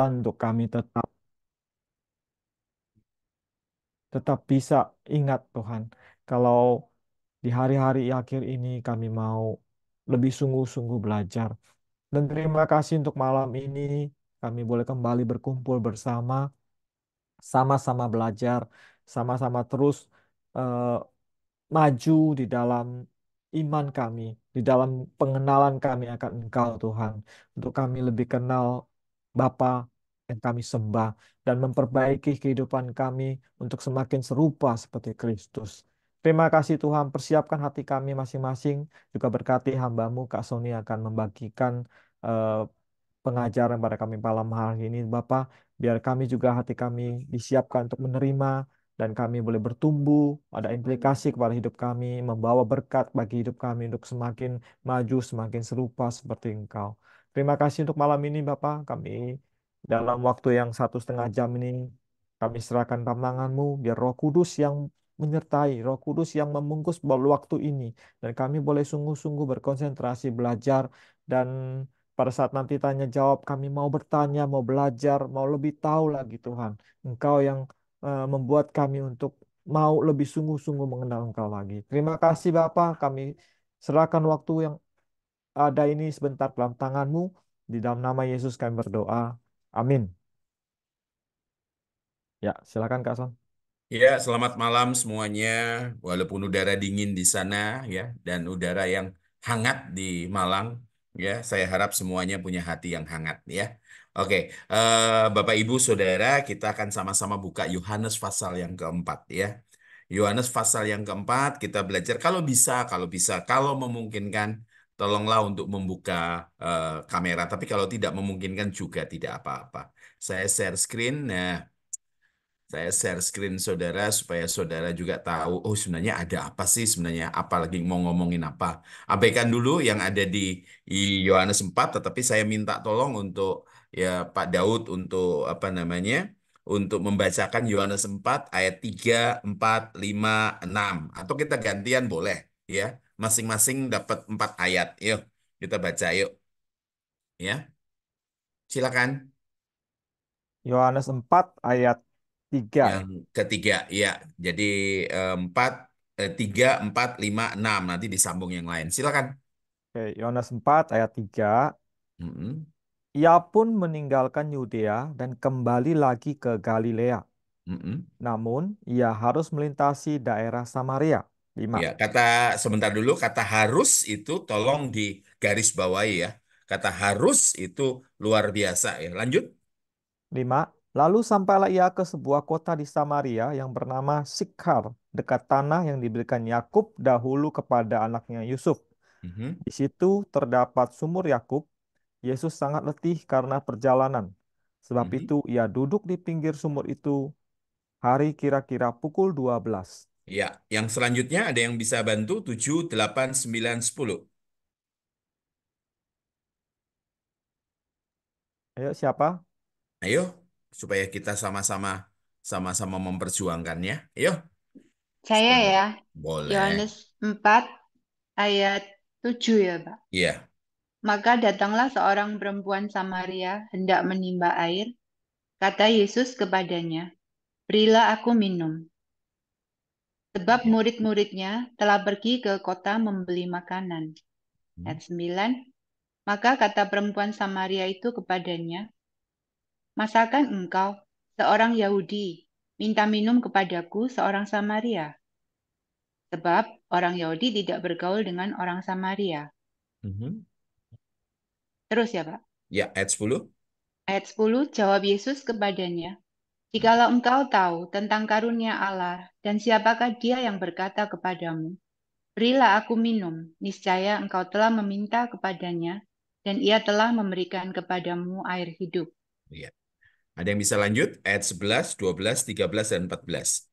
untuk kami tetap bisa ingat Tuhan, kalau di hari-hari akhir ini kami mau lebih sungguh-sungguh belajar. Dan terima kasih untuk malam ini kami boleh kembali berkumpul bersama, sama-sama belajar, sama-sama terus eh, maju di dalam iman kami, di dalam pengenalan kami akan Engkau Tuhan, untuk kami lebih kenal Bapa yang kami sembah dan memperbaiki kehidupan kami untuk semakin serupa seperti Kristus. Terima kasih Tuhan, persiapkan hati kami masing-masing, juga berkati hamba-Mu Kak Sony akan membagikan eh, pengajaran pada kami malam hari ini, Bapak, biar kami juga hati kami disiapkan untuk menerima dan kami boleh bertumbuh, ada implikasi kepada hidup kami, membawa berkat bagi hidup kami untuk semakin maju, semakin serupa seperti Engkau. Terima kasih untuk malam ini, Bapak. Kami dalam waktu yang 1,5 jam ini, kami serahkan tanganmu, biar Roh Kudus yang menyertai, Roh Kudus yang membungkus waktu ini, dan kami boleh sungguh-sungguh berkonsentrasi belajar, dan pada saat nanti tanya jawab, kami mau bertanya, mau belajar, mau lebih tahu lagi Tuhan. Engkau yang membuat kami untuk mau lebih sungguh-sungguh mengenal Engkau lagi. Terima kasih Bapa, kami serahkan waktu yang ada ini sebentar dalam tangan-Mu. Di dalam nama Yesus kami berdoa. Amin. Ya, silakan Kak Son. Ya, selamat malam semuanya. Walaupun udara dingin di sana ya dan udara yang hangat di Malang ya, saya harap semuanya punya hati yang hangat ya. Oke, Bapak Ibu Saudara, kita akan sama-sama buka Yohanes pasal yang keempat ya. Yohanes pasal yang keempat kita belajar kalau memungkinkan tolonglah untuk membuka kamera. Tapi kalau tidak memungkinkan juga tidak apa-apa. Saya share screen. Nah, saya share screen saudara supaya saudara juga tahu, oh sebenarnya ada apa sih sebenarnya, apalagi mau ngomongin apa. Abaikan dulu yang ada di Yohanes 4, tetapi saya minta tolong untuk ya Pak Daud untuk apa namanya, untuk membacakan Yohanes 4 ayat 3, 4, 5, 6. Atau kita gantian boleh ya, masing-masing dapat 4 ayat. Yuk, kita baca yuk ya. Silakan. Yohanes 4 ayat 3 Yang ya. ketiga, ya. Jadi 4, 3, 4, 5, 6. Nanti disambung yang lain. Silakan. Oke, Yohanes 4 ayat 3. Mm-mm, Ia pun meninggalkan Yudea dan kembali lagi ke Galilea. mm-mm. Namun, ia harus melintasi daerah Samaria. 5. Ya, sebentar dulu, kata harus itu tolong digarisbawahi ya. Kata harus itu luar biasa ya. Lanjut. 5. Lalu sampailah ia ke sebuah kota di Samaria yang bernama Sikhar, dekat tanah yang diberikan Yakub dahulu kepada anaknya Yusuf. Mhm, Di situ terdapat sumur Yakub. Yesus sangat letih karena perjalanan. Sebab mhm. itu ia duduk di pinggir sumur itu hari kira-kira pukul 12. Ya, yang selanjutnya ada yang bisa bantu 7, 8, 9, 10. Ayo siapa? Ayo, supaya kita sama-sama memperjuangkannya. Ayo, Saya supaya ya, boleh. Yohanes 4 ayat 7 ya, Pak. Iya. Maka datanglah seorang perempuan Samaria hendak menimba air. Kata Yesus kepadanya, berilah aku minum. Sebab Iya. murid-muridnya telah pergi ke kota membeli makanan. Hmm. Ayat 9. Maka kata perempuan Samaria itu kepadanya, masakan engkau, seorang Yahudi, minta minum kepadaku seorang Samaria? Sebab orang Yahudi tidak bergaul dengan orang Samaria. Mhm. Terus ya, Pak. Ya, ayat 10. Ayat 10, jawab Yesus kepadanya, jikalau engkau tahu tentang karunia Allah dan siapakah dia yang berkata kepadamu, berilah aku minum, niscaya engkau telah meminta kepadanya, dan ia telah memberikan kepadamu air hidup. Iya. Ada yang bisa lanjut? Ayat 11, 12, 13, dan 14.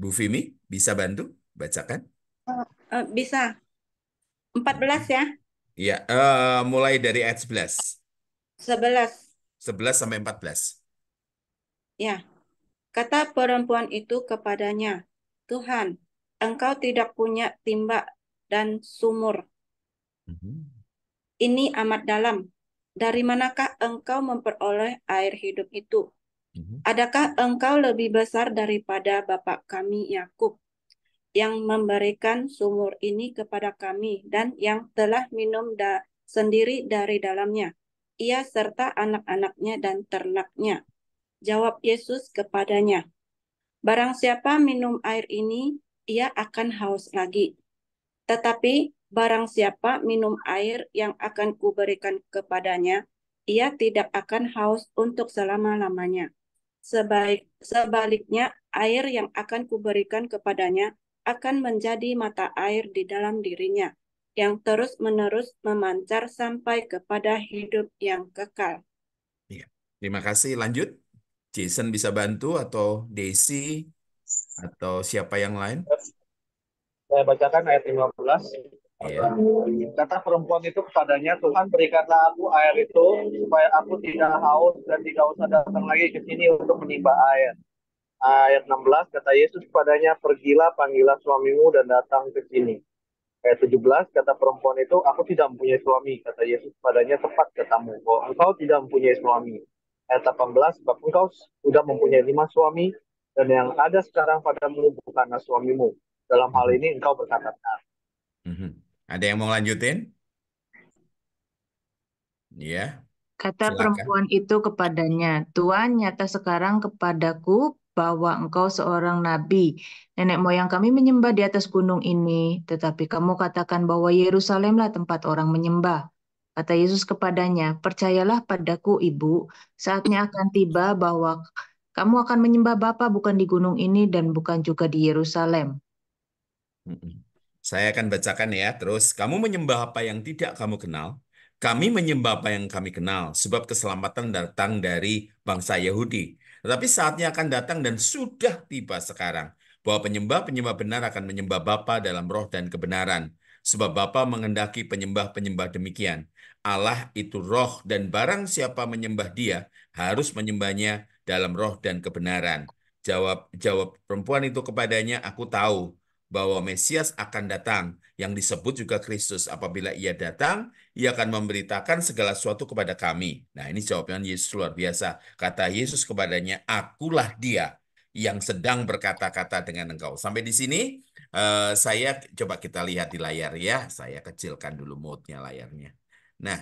Bu Vimi, bisa bantu bacakan? Oh, bisa 14 ya, Iya, mulai dari ayat 11. 11. 11 sampai 14. Ya, kata perempuan itu kepadanya, Tuhan, engkau tidak punya timba dan sumur. Mhm. Ini amat dalam. dari manakah engkau memperoleh air hidup itu? Mhm. Adakah engkau lebih besar daripada bapa kami Yakub yang memberikan sumur ini kepada kami dan yang telah minum sendiri dari dalamnya, ia serta anak-anaknya dan ternaknya? Jawab Yesus kepadanya, barang siapa minum air ini, ia akan haus lagi. Tetapi barang siapa minum air yang akan kuberikan kepadanya, ia tidak akan haus untuk selama-lamanya. Sebaliknya, air yang akan kuberikan kepadanya akan menjadi mata air di dalam dirinya, yang terus-menerus memancar sampai kepada hidup yang kekal. Iya. Terima kasih. Lanjut. Jason bisa bantu atau Desi atau siapa yang lain? Saya bacakan ayat 15. Iya. Kata perempuan itu kepadanya, Tuhan berikanlah aku air itu, supaya aku tidak haus dan tidak usah datang lagi ke sini untuk menimba air. Ayat 16, kata Yesus kepadanya, pergilah, panggillah suamimu dan datang ke sini. Ayat 17, kata perempuan itu, aku tidak mempunyai suami. Kata Yesus kepadanya, tepat katamu, bahwa engkau tidak mempunyai suami. Ayat 18, sebab engkau sudah mempunyai 5 suami, dan yang ada sekarang padamu bukanlah suamimu. Dalam hal Mhm. ini engkau berkata benar. Mhm. Ada yang mau lanjutin? Iya, Kata silakan. perempuan itu kepadanya, Tuhan, nyata sekarang kepadaku bahwa engkau seorang nabi. Nenek moyang kami menyembah di atas gunung ini, tetapi kamu katakan bahwa Yerusalemlah tempat orang menyembah. Kata Yesus kepadanya, percayalah padaku, Ibu, saatnya akan tiba bahwa kamu akan menyembah Bapa bukan di gunung ini dan bukan juga di Yerusalem. Mm-mm. Saya akan bacakan ya. Terus, kamu menyembah apa yang tidak kamu kenal? Kami menyembah apa yang kami kenal, sebab keselamatan datang dari bangsa Yahudi. Tetapi saatnya akan datang dan sudah tiba sekarang, bahwa penyembah-penyembah benar akan menyembah Bapa dalam roh dan kebenaran. Sebab Bapa mengendaki penyembah-penyembah demikian. Allah itu roh, dan barang siapa menyembah dia, harus menyembahnya dalam roh dan kebenaran. Jawab perempuan itu kepadanya, aku tahu bahwa Mesias akan datang, yang disebut juga Kristus. Apabila ia datang, ia akan memberitakan segala sesuatu kepada kami. Nah, ini jawaban Yesus luar biasa. Kata Yesus kepadanya, akulah dia yang sedang berkata-kata dengan engkau. Sampai di sini, saya coba kita lihat di layar ya. Saya kecilkan dulu mode-nya layarnya. Nah,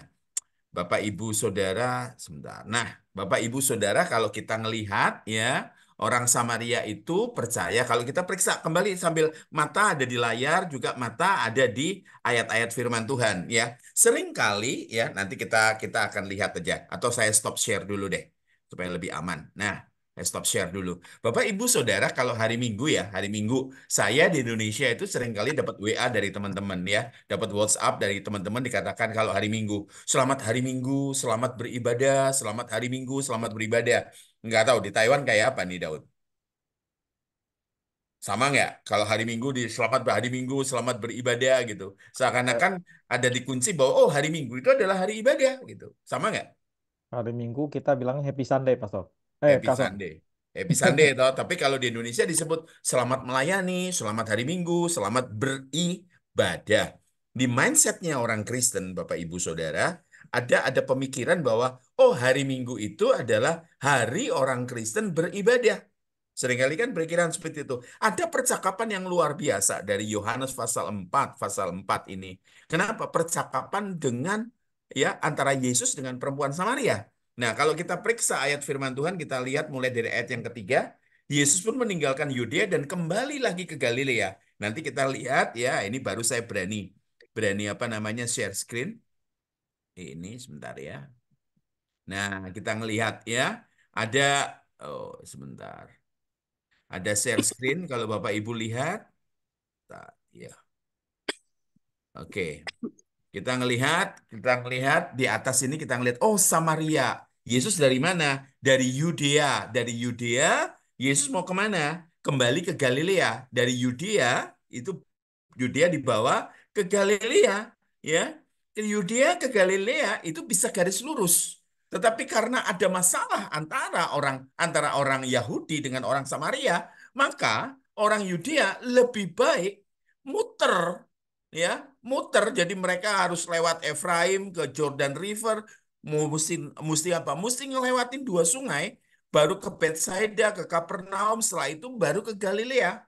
Bapak Ibu Saudara, sebentar. Nah, Bapak Ibu Saudara, kalau kita ngelihat ya, orang Samaria itu percaya kalau kita periksa kembali sambil mata ada di layar, juga mata ada di ayat-ayat firman Tuhan ya. Seringkali ya, nanti kita akan lihat aja atau saya stop share dulu deh supaya lebih aman. Nah, saya stop share dulu. Bapak Ibu Saudara, kalau hari Minggu ya, hari Minggu saya di Indonesia itu seringkali dapat WA dari teman-teman ya, dapat WhatsApp dari teman-teman dikatakan kalau hari Minggu, selamat hari Minggu, selamat beribadah, selamat hari Minggu, selamat beribadah. Nggak tahu di Taiwan kayak apa nih Daud? Sama nggak? Kalau hari Minggu di selamat hari Minggu, selamat beribadah gitu. Seakan-akan ada dikunci bahwa oh hari Minggu itu adalah hari ibadah gitu. Sama nggak? Hari Minggu kita bilang Happy Sunday, Pastor. Happy Kasor. Sunday. Happy Sunday toh. Tapi kalau di Indonesia disebut selamat melayani, selamat hari Minggu, selamat beribadah. Di mindsetnya orang Kristen, Bapak Ibu Saudara, ada pemikiran bahwa oh hari Minggu itu adalah hari orang Kristen beribadah. Seringkali kan pikiran seperti itu. Ada percakapan yang luar biasa dari Yohanes pasal 4 ini. Kenapa? Percakapan dengan ya antara Yesus dengan perempuan Samaria. Nah, kalau kita periksa ayat firman Tuhan, kita lihat mulai dari ayat yang ketiga, Yesus pun meninggalkan Yudea dan kembali lagi ke Galilea. Nanti kita lihat ya, ini baru saya berani apa namanya share screen. Ini sebentar ya. Nah, kita ngelihat ya, ada oh sebentar. Ada share screen kalau Bapak Ibu lihat. Ya, oke. Kita ngelihat di atas ini kita ngelihat oh Samaria. Yesus dari mana? Dari Yudea. Dari Yudea, Yesus mau kemana? Kembali ke Galilea. Dari Yudea itu Yudea dibawa ke Galilea, ya. Ke Yudea ke Galilea itu bisa garis lurus. Tetapi karena ada masalah antara orang Yahudi dengan orang Samaria, maka orang Yudea lebih baik muter, ya muter, jadi mereka harus lewat Efraim ke Jordan River, Mesti mesti apa? Mesti ngelewatin 2 sungai, baru ke Betsaida, ke Kapernaum, setelah itu baru ke Galilea.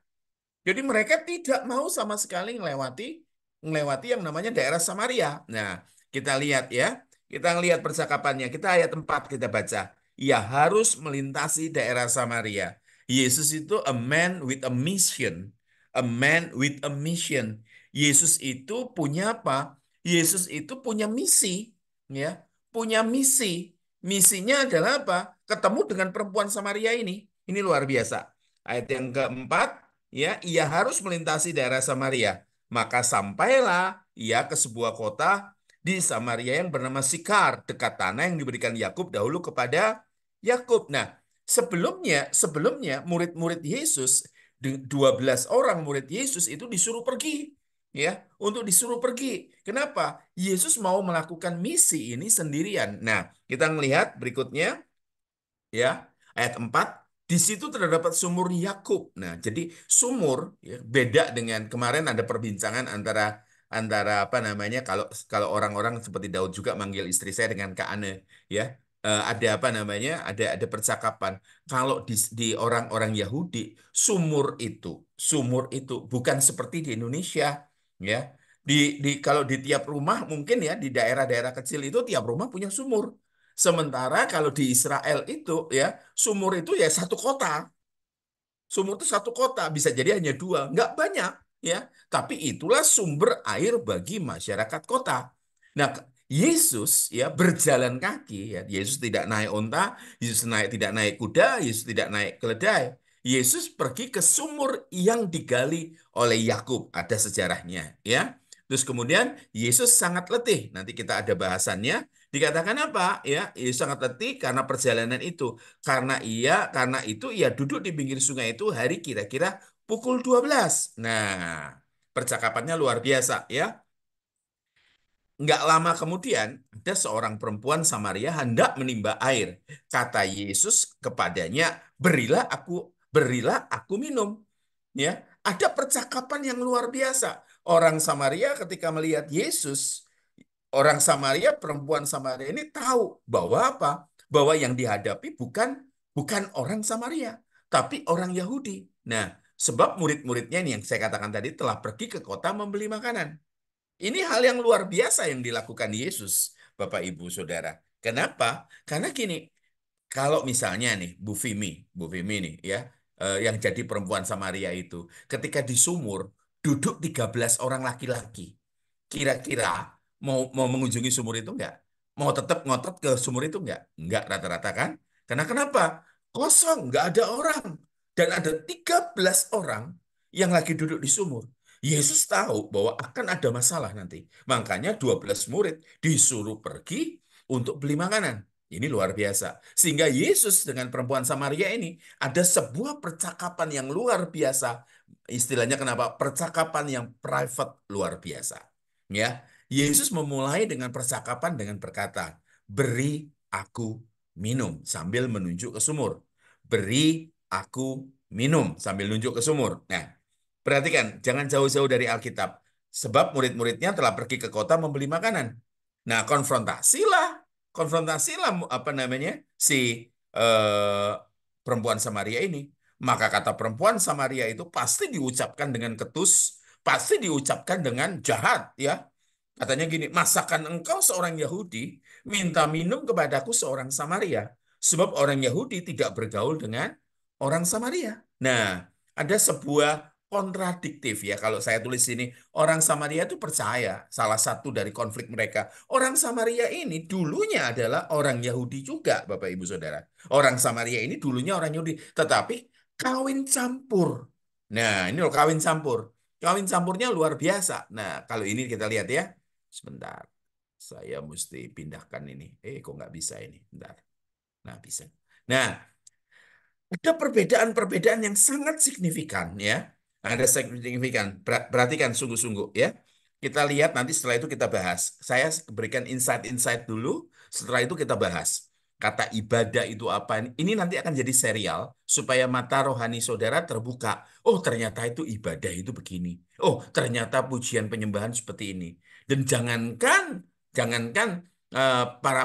Jadi mereka tidak mau sama sekali melewati yang namanya daerah Samaria. Nah, kita lihat ya. Kita lihat percakapannya. Kita ayat 4 kita baca. Ia harus melintasi daerah Samaria. Yesus itu a man with a mission. A man with a mission. Yesus itu punya apa? Yesus itu punya misi, ya. Punya misi. Misinya adalah apa? Ketemu dengan perempuan Samaria ini. Ini luar biasa. Ayat yang keempat, ya, ia harus melintasi daerah Samaria. Maka sampailah ia ke sebuah kota di Samaria yang bernama Sikar, dekat tanah yang diberikan Yakub dahulu kepada Yakub. Nah, sebelumnya murid-murid Yesus, 12 orang murid Yesus itu disuruh pergi, ya, untuk disuruh pergi. Kenapa? Yesus mau melakukan misi ini sendirian. Nah, kita melihat berikutnya, ya, ayat 4, di situ terdapat sumur Yakub. Nah, jadi sumur, ya, beda dengan kemarin ada perbincangan antara antara apa namanya, kalau kalau orang-orang seperti Daud juga manggil istri saya dengan Kak Ane, ya. Ada apa namanya, ada percakapan kalau di orang-orang Yahudi, sumur itu bukan seperti di Indonesia, ya. Kalau di tiap rumah mungkin, ya, di daerah-daerah kecil itu tiap rumah punya sumur. Sementara kalau di Israel itu, ya, sumur itu ya satu kota. Sumur itu satu kota, bisa jadi hanya 2, nggak banyak, ya. Tapi itulah sumber air bagi masyarakat kota. Nah, Yesus, ya, berjalan kaki, ya. Yesus tidak naik onta, Yesus tidak naik kuda, Yesus tidak naik keledai. Yesus pergi ke sumur yang digali oleh Yakub, ada sejarahnya, ya. Terus kemudian Yesus sangat letih. Nanti kita ada bahasannya. Dikatakan apa? Ya, Yesus sangat letih karena perjalanan itu. Karena itu ia duduk di pinggir sungai itu hari kira-kira pukul 12. Nah, percakapannya luar biasa, ya. Nggak lama kemudian ada seorang perempuan Samaria hendak menimba air. Kata Yesus kepadanya, berilah aku minum. Ya, ada percakapan yang luar biasa. Orang Samaria ketika melihat Yesus, orang Samaria, perempuan Samaria ini tahu bahwa apa? Bahwa yang dihadapi bukan orang Samaria, tapi orang Yahudi. Nah, sebab murid-muridnya ini yang saya katakan tadi telah pergi ke kota membeli makanan. Ini hal yang luar biasa yang dilakukan Yesus, Bapak Ibu Saudara. Kenapa? Karena gini, kalau misalnya nih Bu Fimi nih, ya, yang jadi perempuan Samaria itu, ketika di sumur duduk 13 orang laki-laki. Kira-kira mau mengunjungi sumur itu enggak? Mau tetap ngotot ke sumur itu enggak? Enggak rata-rata kan? Karena kenapa? Kosong, enggak ada orang. Dan ada 13 orang yang lagi duduk di sumur. Yesus tahu bahwa akan ada masalah nanti. Makanya 12 murid disuruh pergi untuk beli makanan. Ini luar biasa. Sehingga Yesus dengan perempuan Samaria ini ada sebuah percakapan yang luar biasa. Istilahnya kenapa? Percakapan yang private luar biasa. Ya, Yesus memulai dengan percakapan dengan berkata, "Beri aku minum," sambil menunjuk ke sumur. "Beri aku minum," sambil nunjuk ke sumur. Nah, perhatikan, jangan jauh-jauh dari Alkitab. Sebab murid-muridnya telah pergi ke kota membeli makanan. Nah, konfrontasilah apa namanya, si eh, perempuan Samaria ini. Maka kata perempuan Samaria itu pasti diucapkan dengan ketus, pasti diucapkan dengan jahat, ya. Katanya gini, "Masakan engkau seorang Yahudi minta minum kepadaku seorang Samaria? Sebab orang Yahudi tidak bergaul dengan orang Samaria." Nah, ada sebuah kontradiktif, ya, kalau saya tulis sini. Orang Samaria itu percaya salah satu dari konflik mereka. Orang Samaria ini dulunya adalah orang Yahudi juga, Bapak Ibu Saudara. Orang Samaria ini dulunya orang Yahudi, tetapi kawin campur. Nah, ini loh kawin campur. Kawin campurnya luar biasa. Nah, kalau ini kita lihat, ya. Sebentar. Saya mesti pindahkan ini. Kok nggak bisa ini? Bentar. Nah, bisa. Nah, ada perbedaan-perbedaan yang sangat signifikan, ya. Ada signifikan. Perhatikan sungguh-sungguh, ya. Kita lihat nanti setelah itu kita bahas. Saya berikan insight-insight dulu, setelah itu kita bahas. Kata ibadah itu apa? Ini nanti akan jadi serial supaya mata rohani saudara terbuka. Oh, ternyata itu ibadah itu begini. Oh, ternyata pujian penyembahan seperti ini. Dan jangankan para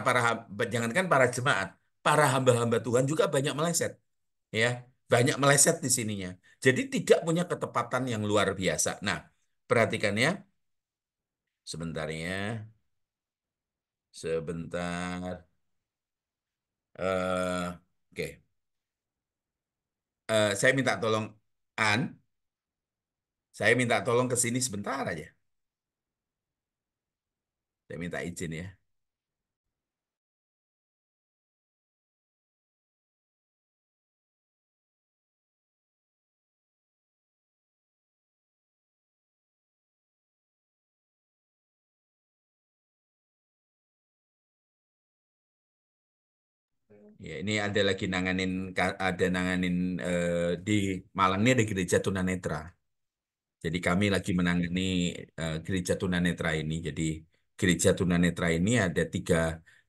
jangankan para jemaat, para hamba-hamba Tuhan juga banyak meleset, ya, banyak meleset di sininya. Jadi tidak punya ketepatan yang luar biasa. Nah, perhatikan ya, sebentar ya, sebentar. Oke. Saya minta tolong An, saya minta tolong ke sini sebentar aja. Saya minta izin ya. Ya, ini ada lagi nanganin di Malang ini ada gereja tunanetra. Jadi kami lagi menangani gereja tunanetra ini. Jadi gereja tunanetra ini ada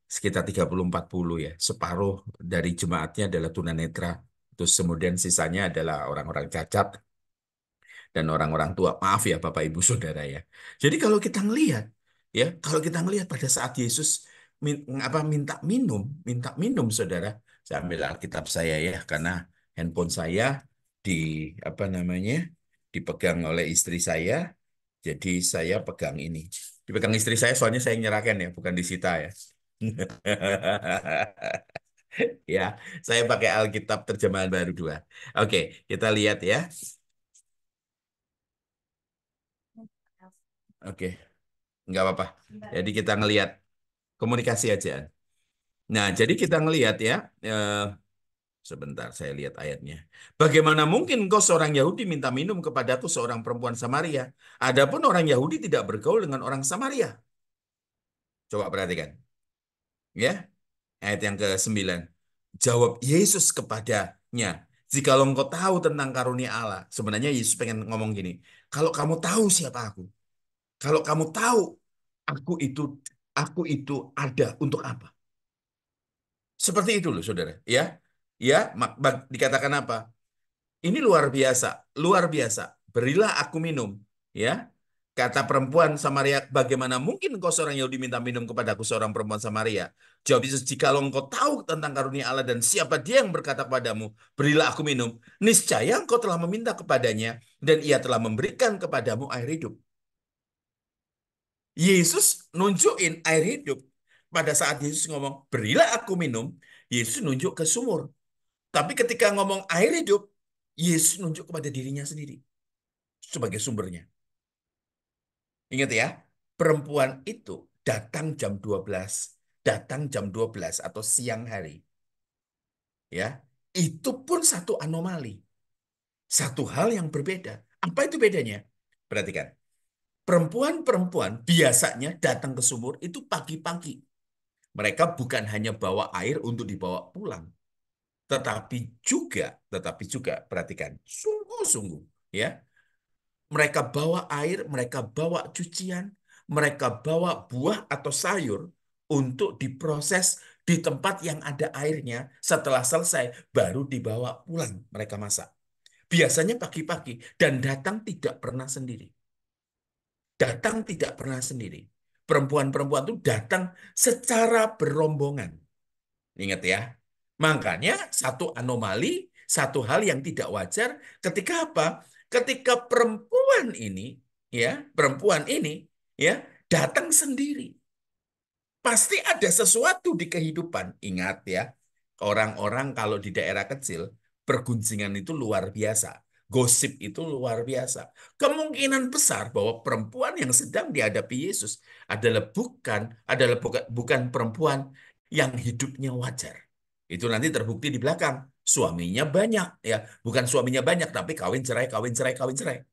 sekitar 30-40 ya. Separuh dari jemaatnya adalah tunanetra. Terus kemudian sisanya adalah orang-orang cacat dan orang-orang tua. Maaf ya Bapak Ibu Saudara ya. Jadi kalau kita ngelihat ya, kalau kita ngelihat pada saat Yesus minta minum Saudara. Saya ambil Alkitab saya ya karena handphone saya di apa namanya? Dipegang oleh istri saya. Jadi saya pegang ini. Dipegang istri saya soalnya saya nyerahkan ya, bukan disita ya. Ya, saya pakai Alkitab terjemahan baru 2. Oke, kita lihat ya. Oke, nggak apa-apa. Jadi kita ngelihat komunikasi aja. Nah, jadi kita ngelihat ya, eh, sebentar saya lihat ayatnya. Bagaimana mungkin engkau seorang Yahudi minta minum kepadaku seorang perempuan Samaria? Adapun orang Yahudi tidak bergaul dengan orang Samaria. Coba perhatikan. Ya, ayat yang ke-9. Jawab Yesus kepadanya, jikalau engkau tahu tentang karunia Allah. Sebenarnya Yesus pengen ngomong gini, kalau kamu tahu siapa aku, kalau kamu tahu aku itu aku itu ada untuk apa? Seperti itu loh, saudara. Ya, ya, dikatakan apa? Ini luar biasa, luar biasa. Berilah aku minum, ya. Kata perempuan Samaria, bagaimana mungkin engkau seorang Yahudi minta minum kepadaku seorang perempuan Samaria? Jawab Yesus, jikalau engkau tahu tentang karunia Allah dan siapa dia yang berkata kepadamu, berilah aku minum. Niscaya engkau telah meminta kepadanya dan ia telah memberikan kepadamu air hidup. Yesus nunjukin air hidup. Pada saat Yesus ngomong, berilah aku minum, Yesus nunjuk ke sumur. Tapi ketika ngomong air hidup, Yesus nunjuk kepada dirinya sendiri sebagai sumbernya. Ingat ya, perempuan itu datang jam 12, datang jam 12 atau siang hari. Ya, itu pun satu anomali, satu hal yang berbeda. Apa itu bedanya? Perhatikan, perempuan-perempuan biasanya datang ke sumur itu pagi-pagi. Mereka bukan hanya bawa air untuk dibawa pulang, tetapi juga perhatikan, sungguh-sungguh ya. Mereka bawa air, mereka bawa cucian, mereka bawa buah atau sayur untuk diproses di tempat yang ada airnya. Setelah selesai, baru dibawa pulang mereka masak. Biasanya pagi-pagi dan datang tidak pernah sendiri. Datang tidak pernah sendiri. Perempuan-perempuan itu datang secara berombongan. Ingat ya. Makanya satu anomali, satu hal yang tidak wajar ketika apa? Ketika perempuan ini ya datang sendiri. Pasti ada sesuatu di kehidupan. Ingat ya, orang-orang kalau di daerah kecil, pergunjingan itu luar biasa. Gosip itu luar biasa. Kemungkinan besar bahwa perempuan yang sedang dihadapi Yesus adalah bukan perempuan yang hidupnya wajar. Itu nanti terbukti di belakang. Suaminya banyak, ya. Bukan suaminya banyak, tapi kawin cerai, kawin cerai, kawin cerai.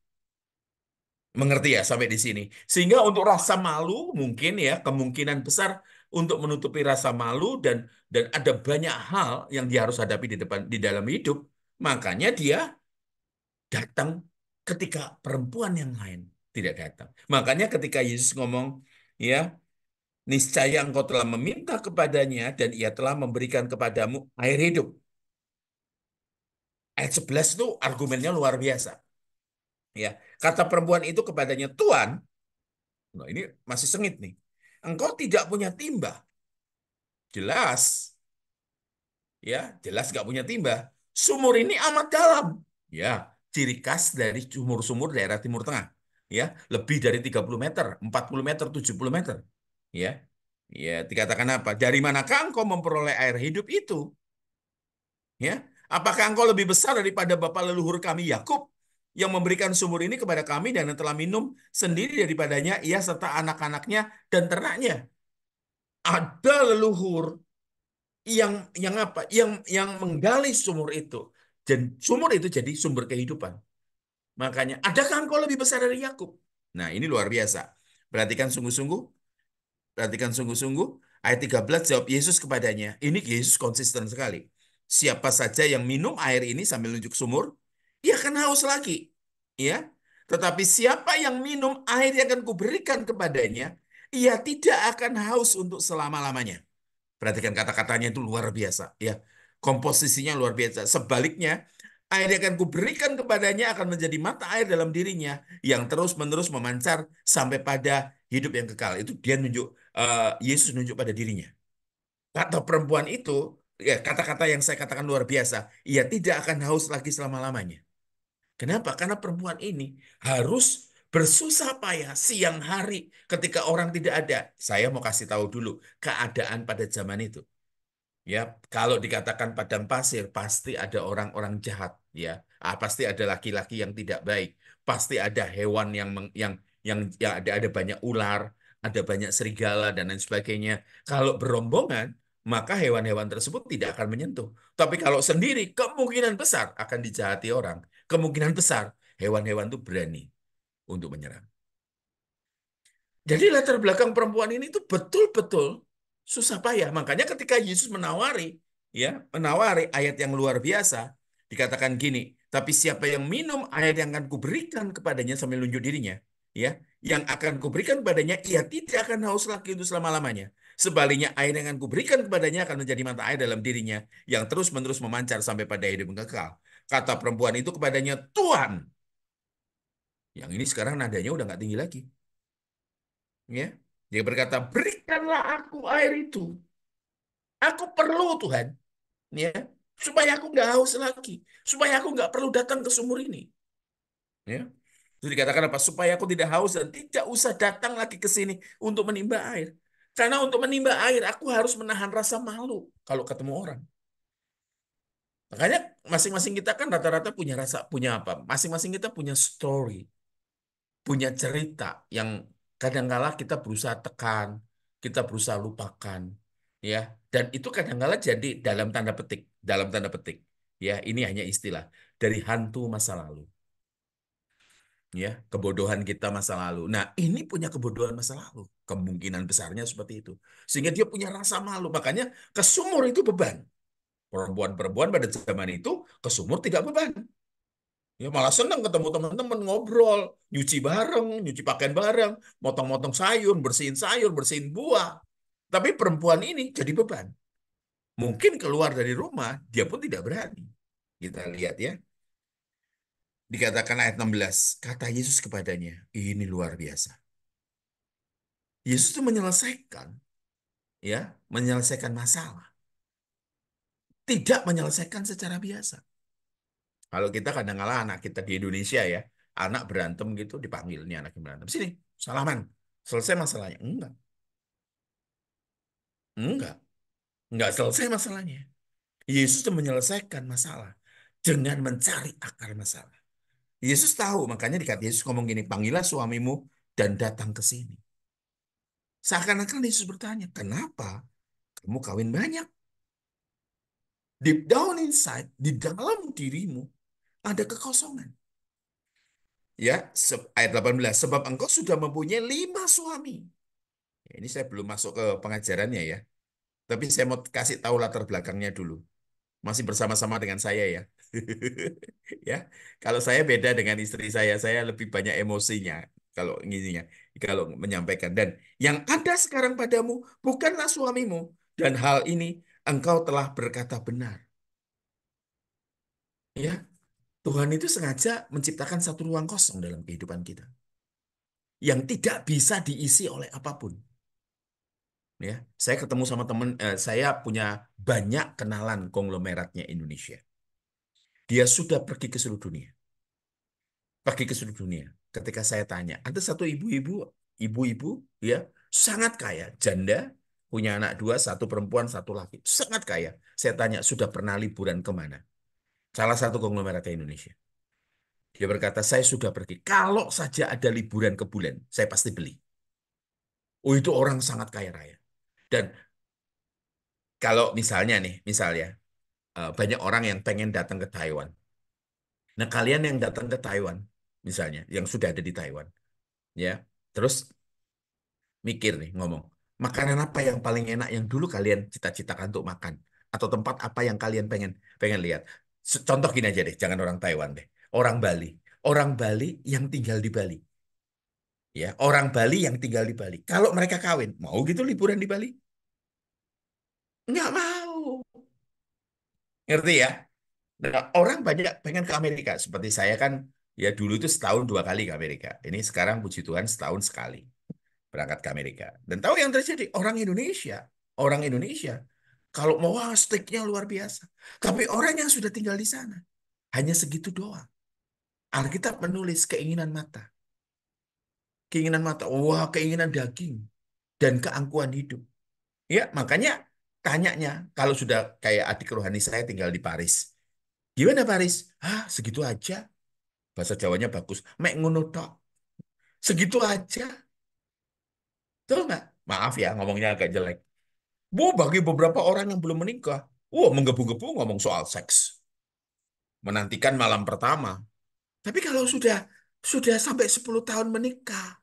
Mengerti ya sampai di sini. Sehingga untuk rasa malu mungkin ya kemungkinan besar untuk menutupi rasa malu dan ada banyak hal yang dia harus hadapi di dalam hidup. Makanya dia datang ketika perempuan yang lain tidak datang. Makanya ketika Yesus ngomong ya, niscaya engkau telah meminta kepadanya dan ia telah memberikan kepadamu air hidup. Ayat 11 itu argumennya luar biasa. Ya, kata perempuan itu kepadanya, Tuhan, nah ini masih sengit nih. Engkau tidak punya timba Jelas. Ya, jelas nggak punya timba. Sumur ini amat dalam. Ya, ciri khas dari sumur-sumur daerah Timur Tengah. Ya, lebih dari 30 meter, 40 meter, 70 meter. Ya, ya dikatakan apa? Dari manakah engkau memperoleh air hidup itu? Ya, apakah engkau lebih besar daripada bapa leluhur kami Yakub yang memberikan sumur ini kepada kami dan yang telah minum sendiri daripadanya ia serta anak-anaknya dan ternaknya? Ada leluhur yang apa? Yang menggali sumur itu. Dan sumur itu jadi sumber kehidupan. Makanya, adakah engkau lebih besar dari Yakub? Nah, ini luar biasa. Perhatikan sungguh-sungguh, perhatikan sungguh-sungguh. Ayat 13 jawab Yesus kepadanya. Ini Yesus konsisten sekali. Siapa saja yang minum air ini sambil nunjuk sumur, ia akan haus lagi. Ya. Tetapi siapa yang minum air yang akan kuberikan kepadanya, ia tidak akan haus untuk selama-lamanya. Perhatikan kata-katanya itu luar biasa, ya. Komposisinya luar biasa. Sebaliknya, air yang akan kuberikan kepadanya akan menjadi mata air dalam dirinya yang terus-menerus memancar sampai pada hidup yang kekal. Itu dia nunjuk, Yesus nunjuk pada dirinya. Kata perempuan itu, ya kata-kata yang saya katakan luar biasa. Ia tidak akan haus lagi selama-lamanya. Kenapa? Karena perempuan ini harus bersusah payah siang hari ketika orang tidak ada. Saya mau kasih tahu dulu keadaan pada zaman itu. Ya, kalau dikatakan padang pasir, pasti ada orang-orang jahat, ya. Pasti ada laki-laki yang tidak baik, pasti ada hewan yang ada banyak ular, ada banyak serigala dan lain sebagainya. Kalau berombongan, maka hewan-hewan tersebut tidak akan menyentuh. Tapi kalau sendiri, kemungkinan besar akan dijahati orang. Kemungkinan besar hewan-hewan itu berani untuk menyerang. Jadi latar belakang perempuan ini tuh betul-betul susah payah. Makanya ketika Yesus menawari ayat yang luar biasa, dikatakan gini, tapi siapa yang minum air yang akan kuberikan kepadanya sambil nunjuk dirinya, ya, yang akan kuberikan kepadanya, ia tidak akan haus lagi untuk selama-lamanya. Sebaliknya air yang akan kuberikan kepadanya akan menjadi mata air dalam dirinya, yang terus-menerus memancar sampai pada hidup yang kekal. Kata perempuan itu kepadanya, Tuhan. Yang ini sekarang nadanya udah nggak tinggi lagi. Ya, dia berkata, berikanlah aku air itu. Aku perlu Tuhan, ya, supaya aku nggak haus lagi, supaya aku nggak perlu datang ke sumur ini. Ya, itu dikatakan apa? Supaya aku tidak haus dan tidak usah datang lagi ke sini untuk menimba air. Karena untuk menimba air, aku harus menahan rasa malu kalau ketemu orang. Makanya masing-masing kita kan rata-rata punya rasa, punya apa? Masing-masing kita punya story, punya cerita yang kadangkala kita berusaha tekan, kita berusaha lupakan, ya. Dan itu kadangkala jadi dalam tanda petik, ya. Ini hanya istilah dari hantu masa lalu, ya. Kebodohan kita masa lalu. Nah, ini punya kebodohan masa lalu, kemungkinan besarnya seperti itu, sehingga dia punya rasa malu. Makanya ke sumur itu beban. Perempuan-perempuan pada zaman itu ke sumur tidak beban. Ya malah senang ketemu teman-teman ngobrol, nyuci bareng, nyuci pakaian bareng, motong-motong sayur, bersihin buah. Tapi perempuan ini jadi beban. Mungkin keluar dari rumah, dia pun tidak berani. Kita lihat ya. Dikatakan ayat 16, kata Yesus kepadanya, ini luar biasa. Yesus itu menyelesaikan masalah. Tidak menyelesaikan secara biasa. Kalau kita kadang-kala anak kita di Indonesia ya, anak berantem gitu dipanggil nih anak yang berantem. Sini, salaman. Selesai masalahnya. Enggak. Enggak selesai masalahnya. Yesus itu menyelesaikan masalah dengan mencari akar masalah. Yesus tahu, makanya dikata Yesus ngomong gini, panggillah suamimu dan datang ke sini. Seakan-akan Yesus bertanya, kenapa kamu kawin banyak? Deep down inside, di dalam dirimu, ada kekosongan. Ya, ayat 18, sebab engkau sudah mempunyai 5 suami. Ya, ini saya belum masuk ke pengajarannya ya. Tapi saya mau kasih tahu latar belakangnya dulu. Masih bersama-sama dengan saya ya. Ya, kalau saya beda dengan istri saya lebih banyak emosinya kalau ininya, kalau menyampaikan. Dan yang ada sekarang padamu bukanlah suamimu, dan hal ini engkau telah berkata benar. Ya, Tuhan itu sengaja menciptakan satu ruang kosong dalam kehidupan kita yang tidak bisa diisi oleh apapun. Ya, saya ketemu sama teman, saya punya banyak kenalan konglomeratnya Indonesia. Dia sudah pergi ke seluruh dunia, pergi ke seluruh dunia. Ketika saya tanya, ada satu ibu-ibu, ya, sangat kaya, janda, punya anak dua, satu perempuan, satu laki, sangat kaya. Saya tanya, sudah pernah liburan kemana? Salah satu konglomeratnya Indonesia. Dia berkata, saya sudah pergi. Kalau saja ada liburan ke bulan, saya pasti beli. Oh, itu orang sangat kaya raya. Dan kalau misalnya nih, misalnya, banyak orang yang pengen datang ke Taiwan. Nah, kalian yang datang ke Taiwan, misalnya, yang sudah ada di Taiwan, ya, terus mikir nih, ngomong, makanan apa yang paling enak yang dulu kalian cita-citakan untuk makan? Atau tempat apa yang kalian pengen pengen lihat? Contoh gini aja deh, jangan orang Taiwan deh. Orang Bali. Orang Bali yang tinggal di Bali. Ya, orang Bali yang tinggal di Bali. Kalau mereka kawin, mau gitu liburan di Bali? Nggak mau. Ngerti ya? Nah, orang banyak pengen ke Amerika. Seperti saya kan, ya dulu itu setahun 2 kali ke Amerika. Ini sekarang puji Tuhan setahun sekali berangkat ke Amerika. Dan tahu yang terjadi? Orang Indonesia, kalau mau wah steaknya luar biasa. Tapi orang yang sudah tinggal di sana, hanya segitu doang. Alkitab menulis keinginan mata. Keinginan mata, wah keinginan daging dan keangkuhan hidup. Ya, makanya tanyanya, kalau sudah kayak adik rohani saya tinggal di Paris. Gimana Paris? Ah, segitu aja. Bahasa Jawanya bagus. Mek ngono tok. Segitu aja. Tahu nggak? Maaf ya, ngomongnya agak jelek. Bu, bagi beberapa orang yang belum menikah, wah menggebu-gebu ngomong soal seks. Menantikan malam pertama. Tapi kalau sudah sampai 10 tahun menikah,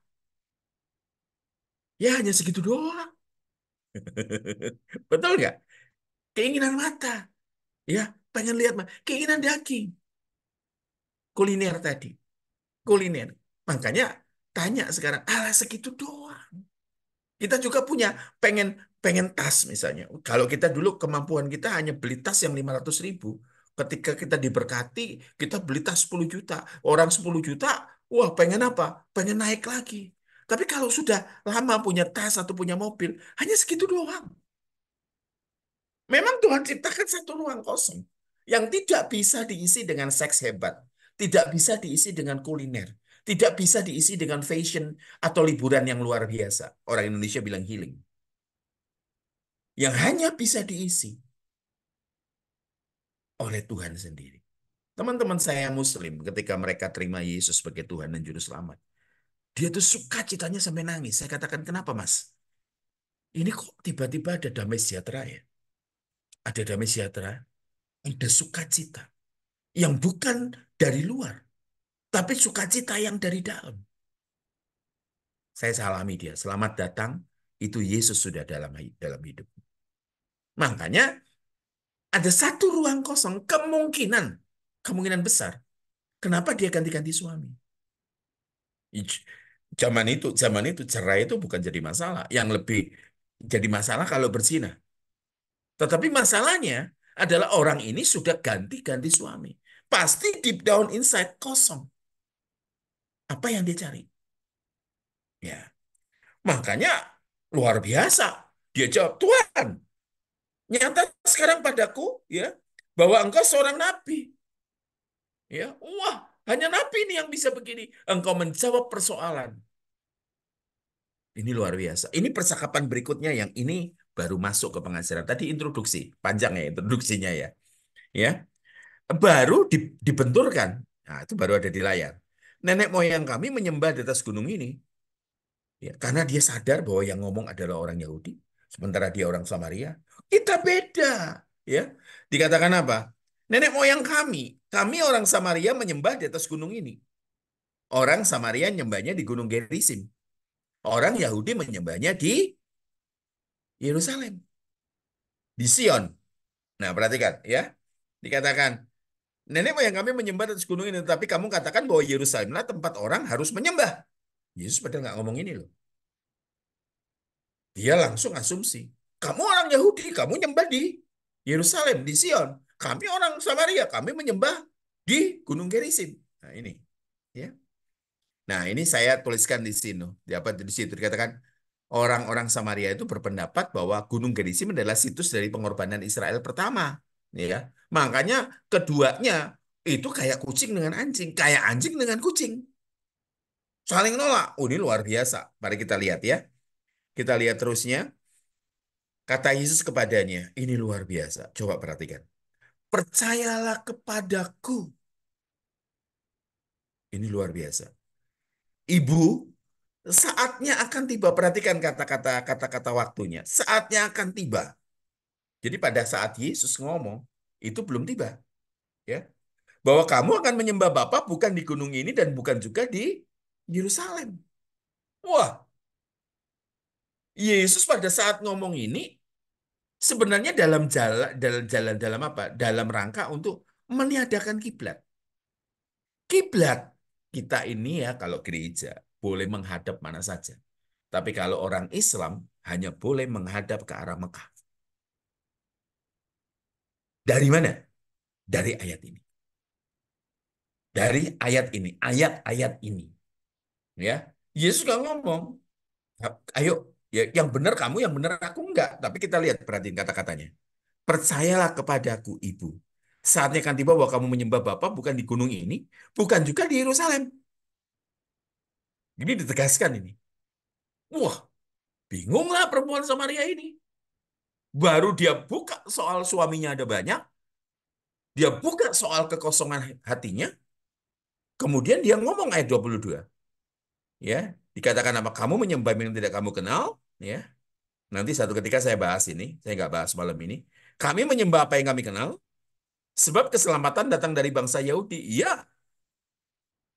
ya hanya segitu doang. Betul nggak? Keinginan mata. Ya, pengen lihat. Keinginan daging. Kuliner tadi. Kuliner. Makanya tanya sekarang, alah segitu doang. Kita juga punya pengen pengen tas misalnya. Kalau kita dulu kemampuan kita hanya beli tas yang 500.000. Ketika kita diberkati, kita beli tas 10 juta. Orang 10 juta, wah pengen apa? Pengen naik lagi. Tapi kalau sudah lama punya tas atau punya mobil, hanya segitu doang. Memang Tuhan ciptakan satu ruang kosong yang tidak bisa diisi dengan seks hebat, tidak bisa diisi dengan kuliner, tidak bisa diisi dengan fashion atau liburan yang luar biasa. Orang Indonesia bilang healing. Yang hanya bisa diisi oleh Tuhan sendiri. Teman-teman saya Muslim, ketika mereka terima Yesus sebagai Tuhan dan Juru Selamat, dia tuh sukacitanya sampai nangis. Saya katakan, kenapa Mas? Ini kok tiba-tiba ada damai sejahtera ya? Ada damai sejahtera, ada sukacita yang bukan dari luar, tapi sukacita yang dari dalam. Saya salami dia, selamat datang, itu Yesus sudah dalam hidup. Makanya ada satu ruang kosong, kemungkinan besar. Kenapa dia ganti-ganti suami? Zaman itu cerai itu bukan jadi masalah. Yang lebih jadi masalah kalau berzina. Tetapi masalahnya adalah orang ini sudah ganti-ganti suami. Pasti deep down inside kosong. Apa yang dia cari? Ya, makanya luar biasa. Dia jawab, Tuhan, nyata sekarang padaku ya bahwa engkau seorang nabi. Ya, wah, hanya nabi ini yang bisa begini. Engkau menjawab persoalan. Ini luar biasa. Ini percakapan berikutnya yang ini baru masuk ke pengajaran. Tadi introduksi, panjang ya introduksinya ya. Ya, baru dibenturkan. Nah, itu baru ada di layar. Nenek moyang kami menyembah di atas gunung ini. Ya, karena dia sadar bahwa yang ngomong adalah orang Yahudi, sementara dia orang Samaria. Kita beda. Ya, dikatakan apa? Nenek moyang kami orang Samaria menyembah di atas gunung ini. Orang Samaria nyembahnya di Gunung Gerizim. Orang Yahudi menyembahnya di Yerusalem, di Sion. Nah, perhatikan ya. Dikatakan, nenek moyang kami menyembah di atas gunung ini, tapi kamu katakan bahwa Yerusalemlah tempat orang harus menyembah. Yesus padahal nggak ngomong ini loh. Dia langsung asumsi. Kamu orang Yahudi, kamu nyembah di Yerusalem, di Sion. Kami orang Samaria, kami menyembah di Gunung Gerizim. Nah, ini. Ya. Nah, ini saya tuliskan di sini. Di apa di situ dikatakan, Orang-orang Samaria itu berpendapat bahwa Gunung Gerizim adalah situs dari pengorbanan Israel pertama, ya. Makanya keduanya itu kayak kucing dengan anjing, kayak anjing dengan kucing. Saling nolak. Oh, ini luar biasa. Mari kita lihat ya. Kita lihat terusnya. Kata Yesus kepadanya, ini luar biasa. Coba perhatikan. Percayalah kepadaku. Ini luar biasa. Ibu, saatnya akan tiba. Perhatikan kata-kata waktunya. Saatnya akan tiba. Jadi pada saat Yesus ngomong, itu belum tiba, ya. Bahwa kamu akan menyembah Bapa bukan di gunung ini dan bukan juga di Yerusalem. Wah, Yesus pada saat ngomong ini sebenarnya dalam apa? Dalam rangka untuk meniadakan kiblat. Kiblat kita ini ya kalau gereja boleh menghadap mana saja. Tapi kalau orang Islam hanya boleh menghadap ke arah Mekah. Dari mana? Dari ayat ini. Dari ayat ini, ayat-ayat ini. Ya, Yesus nggak ngomong, ayo, ya, yang benar kamu, yang benar aku enggak. Tapi kita lihat, perhatiin kata-katanya. Percayalah kepadaku, Ibu. Saatnya akan tiba bahwa kamu menyembah Bapa bukan di gunung ini, bukan juga di Yerusalem. Ini ditegaskan ini. Wah, bingunglah perempuan Samaria ini. Baru dia buka soal suaminya ada banyak, dia buka soal kekosongan hatinya, kemudian dia ngomong ayat 22. Ya, dikatakan apa? Kamu menyembah yang tidak kamu kenal, ya. Nanti satu ketika saya bahas ini, saya nggak bahas malam ini. Kami menyembah apa yang kami kenal, sebab keselamatan datang dari bangsa Yahudi. Iya,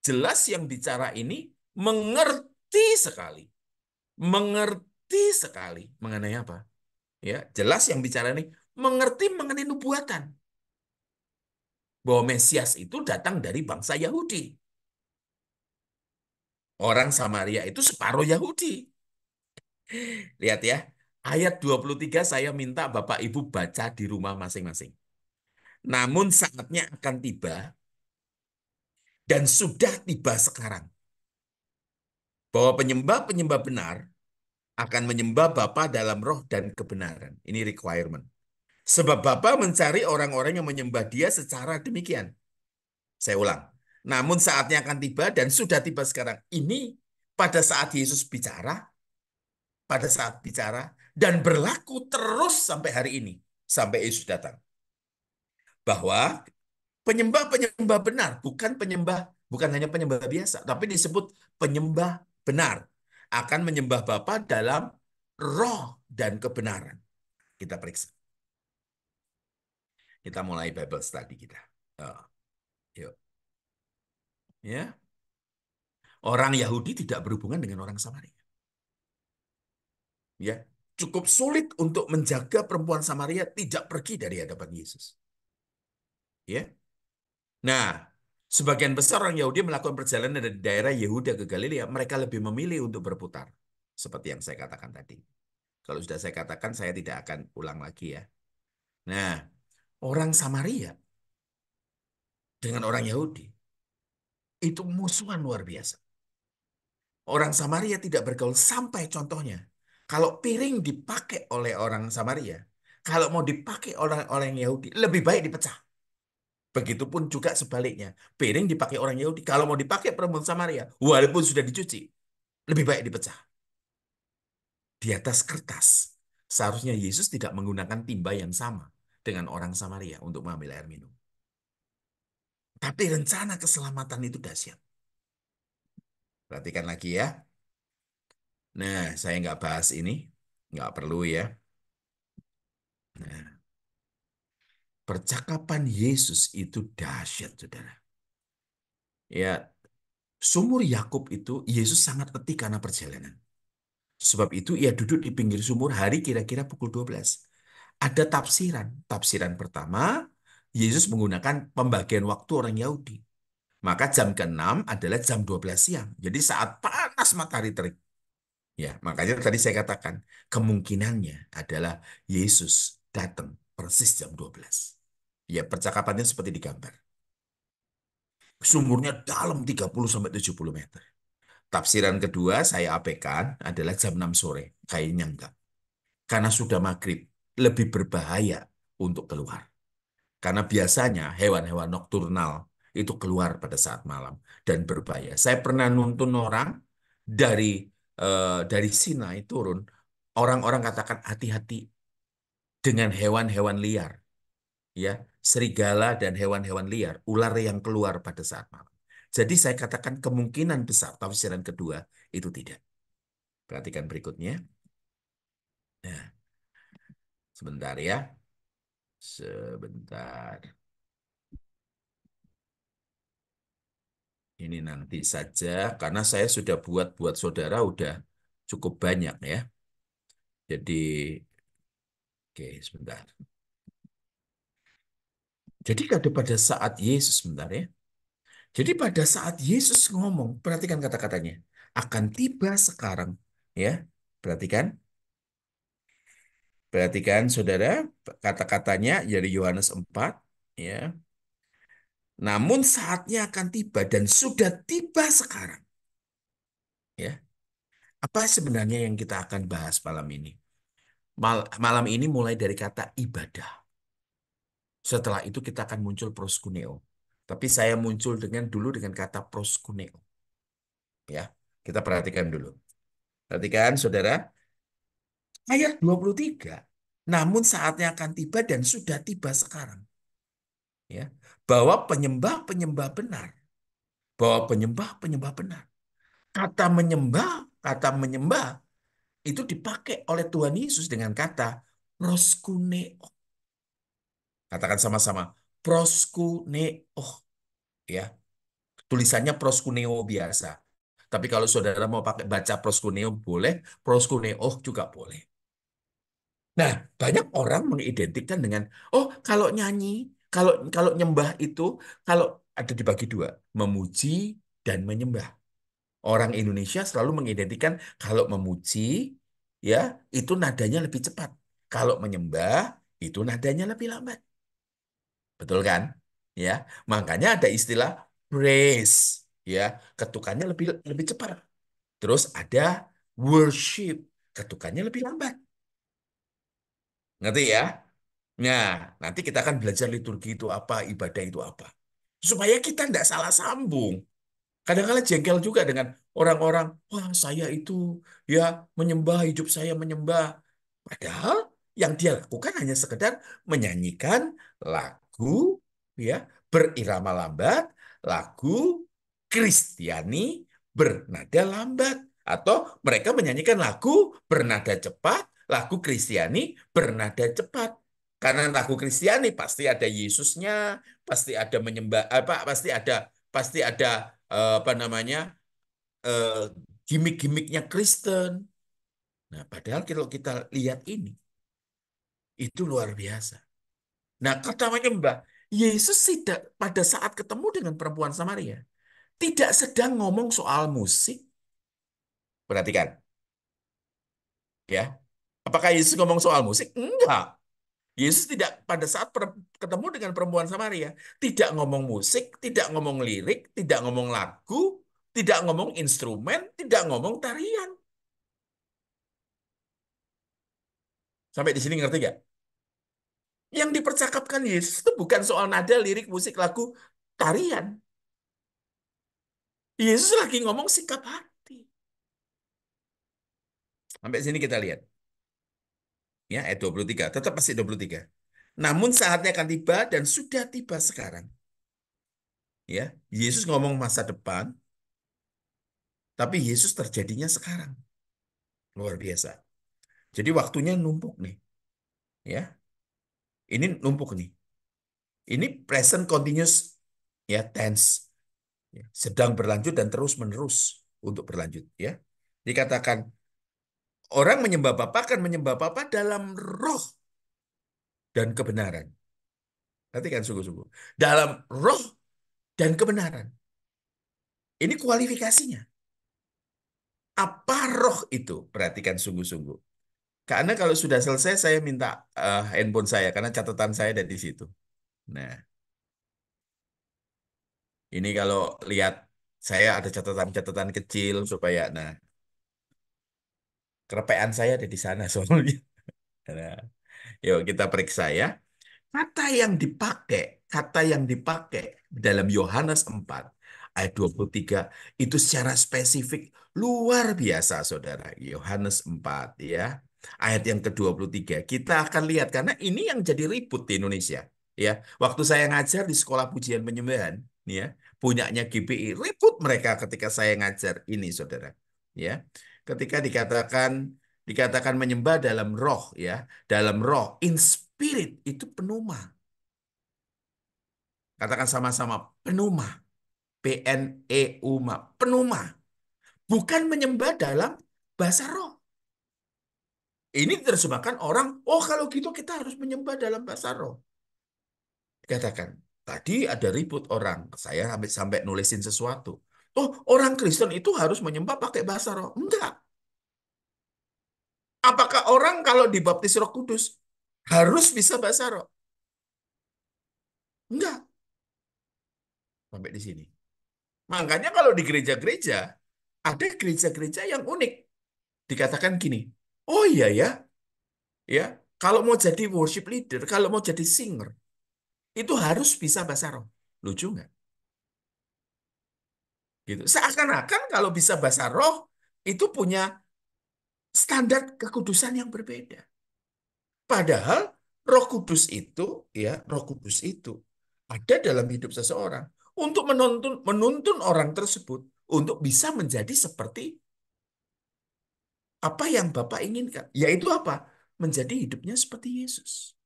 jelas yang bicara ini mengerti sekali. Mengerti sekali mengenai apa? Ya, jelas yang bicara ini mengerti mengenai nubuatan. Bahwa Mesias itu datang dari bangsa Yahudi. Orang Samaria itu separuh Yahudi. Lihat ya, ayat 23 saya minta Bapak Ibu baca di rumah masing-masing. Namun saatnya akan tiba dan sudah tiba sekarang bahwa penyembah-penyembah benar akan menyembah Bapa dalam roh dan kebenaran. Ini requirement. Sebab Bapa mencari orang-orang yang menyembah Dia secara demikian. Saya ulang. Namun saatnya akan tiba dan sudah tiba sekarang. Ini pada saat Yesus bicara, pada saat bicara dan berlaku terus sampai hari ini, sampai Yesus datang. Bahwa penyembah-penyembah benar, bukan hanya penyembah biasa, tapi disebut penyembah benar. Akan menyembah Bapa dalam roh dan kebenaran. Kita periksa. Kita mulai Bible study kita. Oh, yuk. Ya. Orang Yahudi tidak berhubungan dengan orang Samaria. Ya. Cukup sulit untuk menjaga perempuan Samaria tidak pergi dari hadapan Yesus. Ya. Nah, sebagian besar orang Yahudi melakukan perjalanan dari daerah Yehuda ke Galilea, mereka lebih memilih untuk berputar. Seperti yang saya katakan tadi. Kalau sudah saya katakan, saya tidak akan ulang lagi ya. Nah, orang Samaria dengan orang Yahudi, itu musuhan luar biasa. Orang Samaria tidak bergaul sampai contohnya. Kalau piring dipakai oleh orang Samaria, kalau mau dipakai oleh orang Yahudi, lebih baik dipecah. Begitupun juga sebaliknya. Piring dipakai orang Yahudi. Kalau mau dipakai perempuan Samaria, walaupun sudah dicuci, lebih baik dipecah. Di atas kertas, seharusnya Yesus tidak menggunakan timba yang sama dengan orang Samaria untuk mengambil air minum. Tapi rencana keselamatan itu dahsyat. Perhatikan lagi ya. Nah, saya nggak bahas ini. Nggak perlu ya. Nah, percakapan Yesus itu dahsyat, saudara. Ya, sumur Yakub itu Yesus sangat letih karena perjalanan. Sebab itu ia duduk di pinggir sumur hari kira-kira pukul 12. Ada tafsiran. Tafsiran pertama, Yesus menggunakan pembagian waktu orang Yahudi. Maka jam ke-6 adalah jam 12 siang. Jadi saat panas matahari terik. Ya, makanya tadi saya katakan, kemungkinannya adalah Yesus datang persis jam 12. Ya, percakapannya seperti di gambar. Sumurnya dalam 30-70 meter. Tafsiran kedua saya abaikan adalah jam 6 sore. Kayaknya enggak. Karena sudah maghrib. Lebih berbahaya untuk keluar. Karena biasanya hewan-hewan nokturnal itu keluar pada saat malam dan berbahaya. Saya pernah nuntun orang dari Sinai turun. Orang-orang katakan hati-hati dengan hewan-hewan liar, ya, serigala dan hewan-hewan liar, ular yang keluar pada saat malam. Jadi saya katakan kemungkinan besar tafsiran kedua itu tidak. Perhatikan berikutnya. Nah, sebentar ya. Sebentar. Ini nanti saja karena saya sudah buat saudara udah cukup banyak ya. Jadi, oke, sebentar. Jadi pada saat Yesus, sebentar ya. Jadi pada saat Yesus ngomong, perhatikan kata-katanya. Akan tiba sekarang, ya. Perhatikan. Perhatikan saudara, kata-katanya dari Yohanes 4, ya. Namun saatnya akan tiba dan sudah tiba sekarang. Ya. Apa sebenarnya yang kita akan bahas malam ini? Malam ini mulai dari kata ibadah. Setelah itu kita akan muncul proskuneo. Tapi saya muncul dulu dengan kata proskuneo. Ya, kita perhatikan dulu. Perhatikan saudara, ayat 23. Namun saatnya akan tiba dan sudah tiba sekarang. Ya, bahwa penyembah-penyembah benar. Bahwa penyembah-penyembah benar. Kata menyembah itu dipakai oleh Tuhan Yesus dengan kata proskuneo. Katakan sama-sama, proskuneo. Ya, tulisannya proskuneo biasa. Tapi kalau saudara mau pakai baca proskuneo boleh, proskuneo juga boleh. Nah, banyak orang mengidentikan dengan, oh kalau nyanyi, kalau kalau nyembah itu, kalau ada dibagi dua, memuji dan menyembah. Orang Indonesia selalu mengidentikan kalau memuji, ya itu nadanya lebih cepat. Kalau menyembah, itu nadanya lebih lambat. Betul kan? Ya, makanya ada istilah praise, ya ketukannya lebih lebih cepat. Terus ada worship, ketukannya lebih lambat. Ngerti ya? Nah, nanti kita akan belajar liturgi itu apa, ibadah itu apa. Supaya kita tidak salah sambung. Kadang-kadang jengkel juga dengan orang-orang, wah saya itu ya menyembah, hidup saya menyembah. Padahal yang dia lakukan hanya sekedar menyanyikan lagu ya berirama lambat, lagu Kristiani bernada lambat. Atau mereka menyanyikan lagu bernada cepat, lagu Kristiani bernada cepat. Karena lagu Kristiani pasti ada Yesusnya, pasti ada menyembah apa, pasti ada apa namanya eh, gimmick-gimmicknya Kristen. Nah, padahal kalau kita lihat ini, itu luar biasa. Nah, kata menyembah, Yesus tidak pada saat ketemu dengan perempuan Samaria, tidak sedang ngomong soal musik. Perhatikan, ya. Apakah Yesus ngomong soal musik? Enggak. Yesus tidak pada saat ketemu dengan perempuan Samaria, tidak ngomong musik, tidak ngomong lirik, tidak ngomong lagu, tidak ngomong instrumen, tidak ngomong tarian. Sampai di sini ngerti gak? Yang dipercakapkan Yesus itu bukan soal nada, lirik, musik, lagu, tarian. Yesus lagi ngomong sikap hati. Sampai sini kita lihat. Ya, ayat 23. Tetap masih 23. Namun saatnya akan tiba dan sudah tiba sekarang. Ya, Yesus ngomong masa depan, tapi Yesus terjadinya sekarang. Luar biasa. Jadi waktunya numpuk nih. Ya, ini numpuk nih. Ini present continuous ya tense. Ya, sedang berlanjut dan terus menerus untuk berlanjut ya. Dikatakan orang menyembah Bapa akan menyembah Bapa dalam roh dan kebenaran. Perhatikan sungguh-sungguh. Dalam roh dan kebenaran. Ini kualifikasinya. Apa roh itu? Perhatikan sungguh-sungguh. Karena kalau sudah selesai saya minta handphone saya karena catatan saya ada di situ. Nah, ini kalau lihat Saya ada catatan-catatan kecil supaya, nah, kerepean saya ada di sana soalnya. Nah, yuk kita periksa ya. Kata yang dipakai, kata yang dipakai dalam Yohanes 4 ayat 23 itu secara spesifik luar biasa, Saudara. Yohanes 4 ya. Ayat yang ke-23 kita akan lihat karena ini yang jadi ribut di Indonesia, ya. Waktu saya ngajar di sekolah pujian penyembahan, ya, punyanya GPI, ribut mereka ketika saya ngajar ini, Saudara. Ya. Ketika dikatakan menyembah dalam roh, ya, dalam roh, in spirit, itu pneuma. Katakan sama-sama, pneuma. Pneuma, pneuma. Bukan menyembah dalam bahasa roh. Ini diterjemahkan orang, oh kalau gitu kita harus menyembah dalam bahasa roh. Dikatakan, tadi ada ribut orang, saya sampai nulisin sesuatu. Oh, orang Kristen itu harus menyembah pakai bahasa roh. Enggak. Apakah orang kalau dibaptis Roh Kudus harus bisa bahasa roh? Enggak. Sampai di sini. Makanya kalau di gereja-gereja, ada gereja-gereja yang unik. Dikatakan gini, oh iya ya, ya, kalau mau jadi worship leader, kalau mau jadi singer, itu harus bisa bahasa roh. Lucu nggak? Gitu. Seakan-akan kalau bisa bahasa roh, itu punya standar kekudusan yang berbeda. Padahal Roh Kudus itu, ya, Roh Kudus itu ada dalam hidup seseorang untuk menuntun orang tersebut untuk bisa menjadi seperti apa yang Bapak inginkan. Yaitu apa? Menjadi hidupnya seperti Yesus.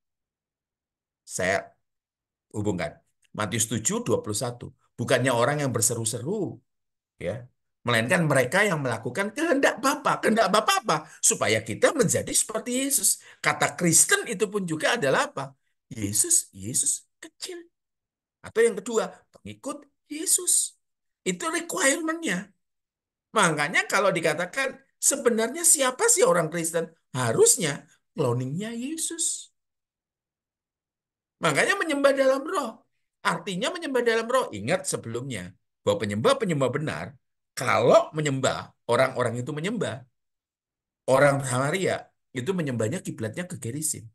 Saya hubungkan. Matius 7:21. Bukannya orang yang berseru-seru, ya, melainkan mereka yang melakukan kehendak Bapa. Kehendak Bapa apa? Supaya kita menjadi seperti Yesus. Kata Kristen itu pun juga adalah apa? Yesus kecil. Atau yang kedua, pengikut Yesus. Itu requirement-nya. Makanya kalau dikatakan sebenarnya siapa sih orang Kristen? Harusnya cloningnya Yesus. Makanya menyembah dalam roh. Artinya menyembah dalam roh. Ingat sebelumnya bahwa penyembah-penyembah benar, kalau menyembah, orang-orang itu menyembah. Orang Samaria itu menyembahnya kiblatnya ke Gerizim.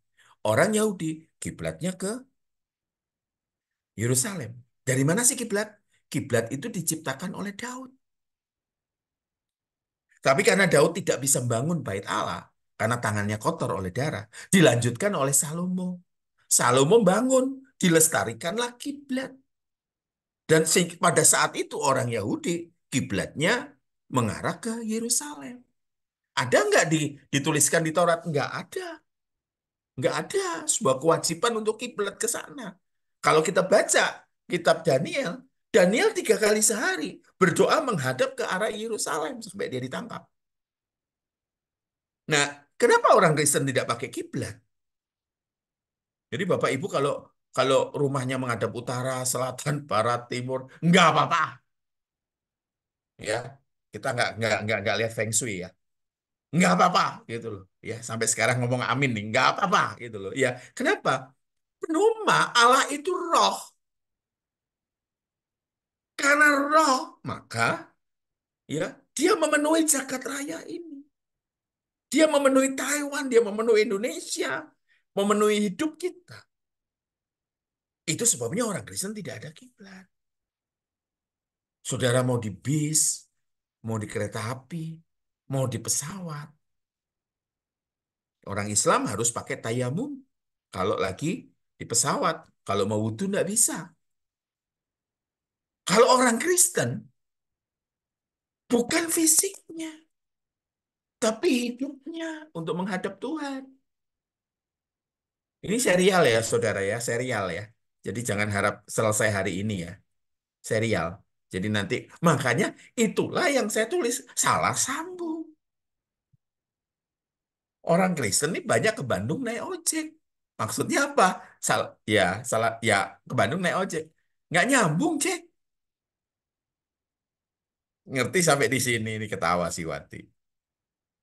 Orang Yahudi kiblatnya ke Yerusalem. Dari mana sih kiblat? Kiblat itu diciptakan oleh Daud. Tapi karena Daud tidak bisa membangun bait Allah, karena tangannya kotor oleh darah, dilanjutkan oleh Salomo. Salomo bangun, dilestarikanlah kiblat. Dan pada saat itu orang Yahudi kiblatnya mengarah ke Yerusalem. Ada nggak dituliskan di Taurat? Nggak ada. Nggak ada sebuah kewajiban untuk kiblat ke sana. Kalau kita baca kitab Daniel, Daniel 3 kali sehari berdoa menghadap ke arah Yerusalem sampai dia ditangkap. Nah, kenapa orang Kristen tidak pakai kiblat? Jadi Bapak Ibu kalau kalau rumahnya menghadap utara, selatan, barat, timur, nggak apa-apa. Ya, kita nggak lihat feng shui ya, nggak apa-apa gitu loh. Ya, sampai sekarang ngomong amin nih, nggak apa-apa gitu loh. Ya, kenapa? Pneuma Allah itu roh. Karena roh, maka ya dia memenuhi jagat raya ini. Dia memenuhi Taiwan, dia memenuhi Indonesia, memenuhi hidup kita. Itu sebabnya orang Kristen tidak ada kiblat. Saudara mau di bis, mau di kereta api, mau di pesawat. Orang Islam harus pakai tayamum. Kalau lagi di pesawat, kalau mau wudhu nggak bisa. Kalau orang Kristen, bukan fisiknya, tapi hidupnya untuk menghadap Tuhan. Ini serial ya, saudara ya, serial ya. Jadi jangan harap selesai hari ini ya, serial. Jadi nanti, makanya itulah yang saya tulis, salah sambung. Orang Kristen ini banyak ke Bandung naik ojek. Maksudnya apa? Salah, ya ke Bandung naik ojek. Nggak nyambung, cek. Ngerti sampai di sini, ini ketawa si Wati.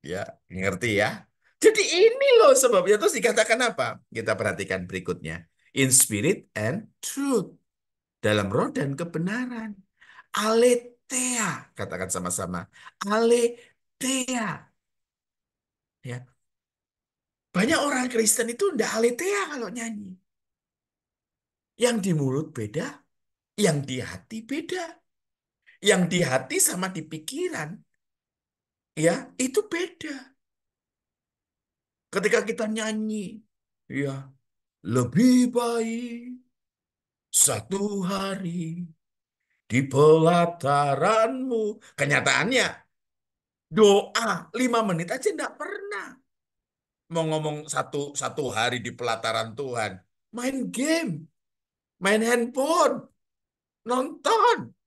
Ya, ngerti ya. Jadi ini loh sebabnya. Terus dikatakan apa? Kita perhatikan berikutnya. In spirit and truth. Dalam roh dan kebenaran. Aletheia. aletheia. Katakan sama-sama. Aletheia. Ya. Banyak orang Kristen itu ndak aletheia kalau nyanyi. Yang di mulut beda, yang di hati beda. Yang di hati sama di pikiran, ya, itu beda. Ketika kita nyanyi, ya, lebih baik satu hari di pelataranmu. Kenyataannya, doa 5 menit aja enggak pernah. Mau ngomong satu hari di pelataran Tuhan. Main game, main handphone, nonton.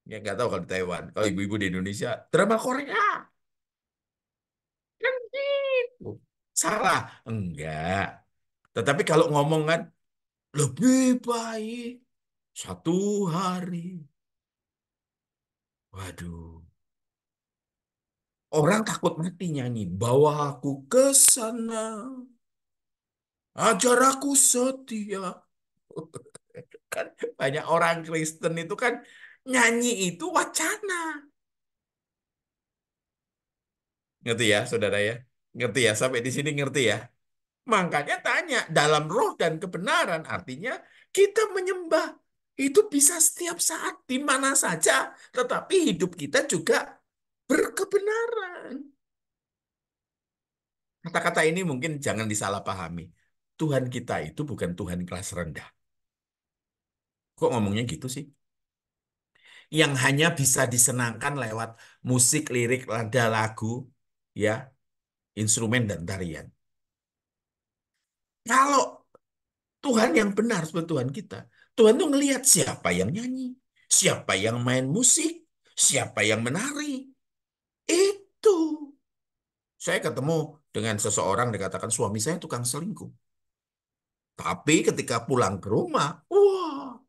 Ya nggak tahu kalau di Taiwan. Kalau ibu-ibu di Indonesia, drama Korea. Kan gitu. Salah? Enggak. Tetapi kalau ngomong kan, lebih baik satu hari. Waduh. Orang takut mati nyanyi. Bawa aku ke sana. Ajar aku setia. Kan banyak orang Kristen itu kan nyanyi itu wacana. Ngerti ya, saudara ya? Ngerti ya? Sampai di sini ngerti ya? Makanya tanya, dalam roh dan kebenaran artinya kita menyembah. Itu bisa setiap saat, di mana saja. Tetapi hidup kita juga berkebenaran. Kata-kata ini mungkin jangan disalahpahami. Tuhan kita itu bukan Tuhan kelas rendah. Kok ngomongnya gitu sih? Yang hanya bisa disenangkan lewat musik, lirik, nada lagu, ya, instrumen dan tarian. Kalau Tuhan yang benar seperti Tuhan kita. Tuhan tuh ngelihat siapa yang nyanyi, siapa yang main musik, siapa yang menari. Itu. Saya ketemu dengan seseorang dikatakan suami saya tukang selingkuh. Tapi ketika pulang ke rumah, wah,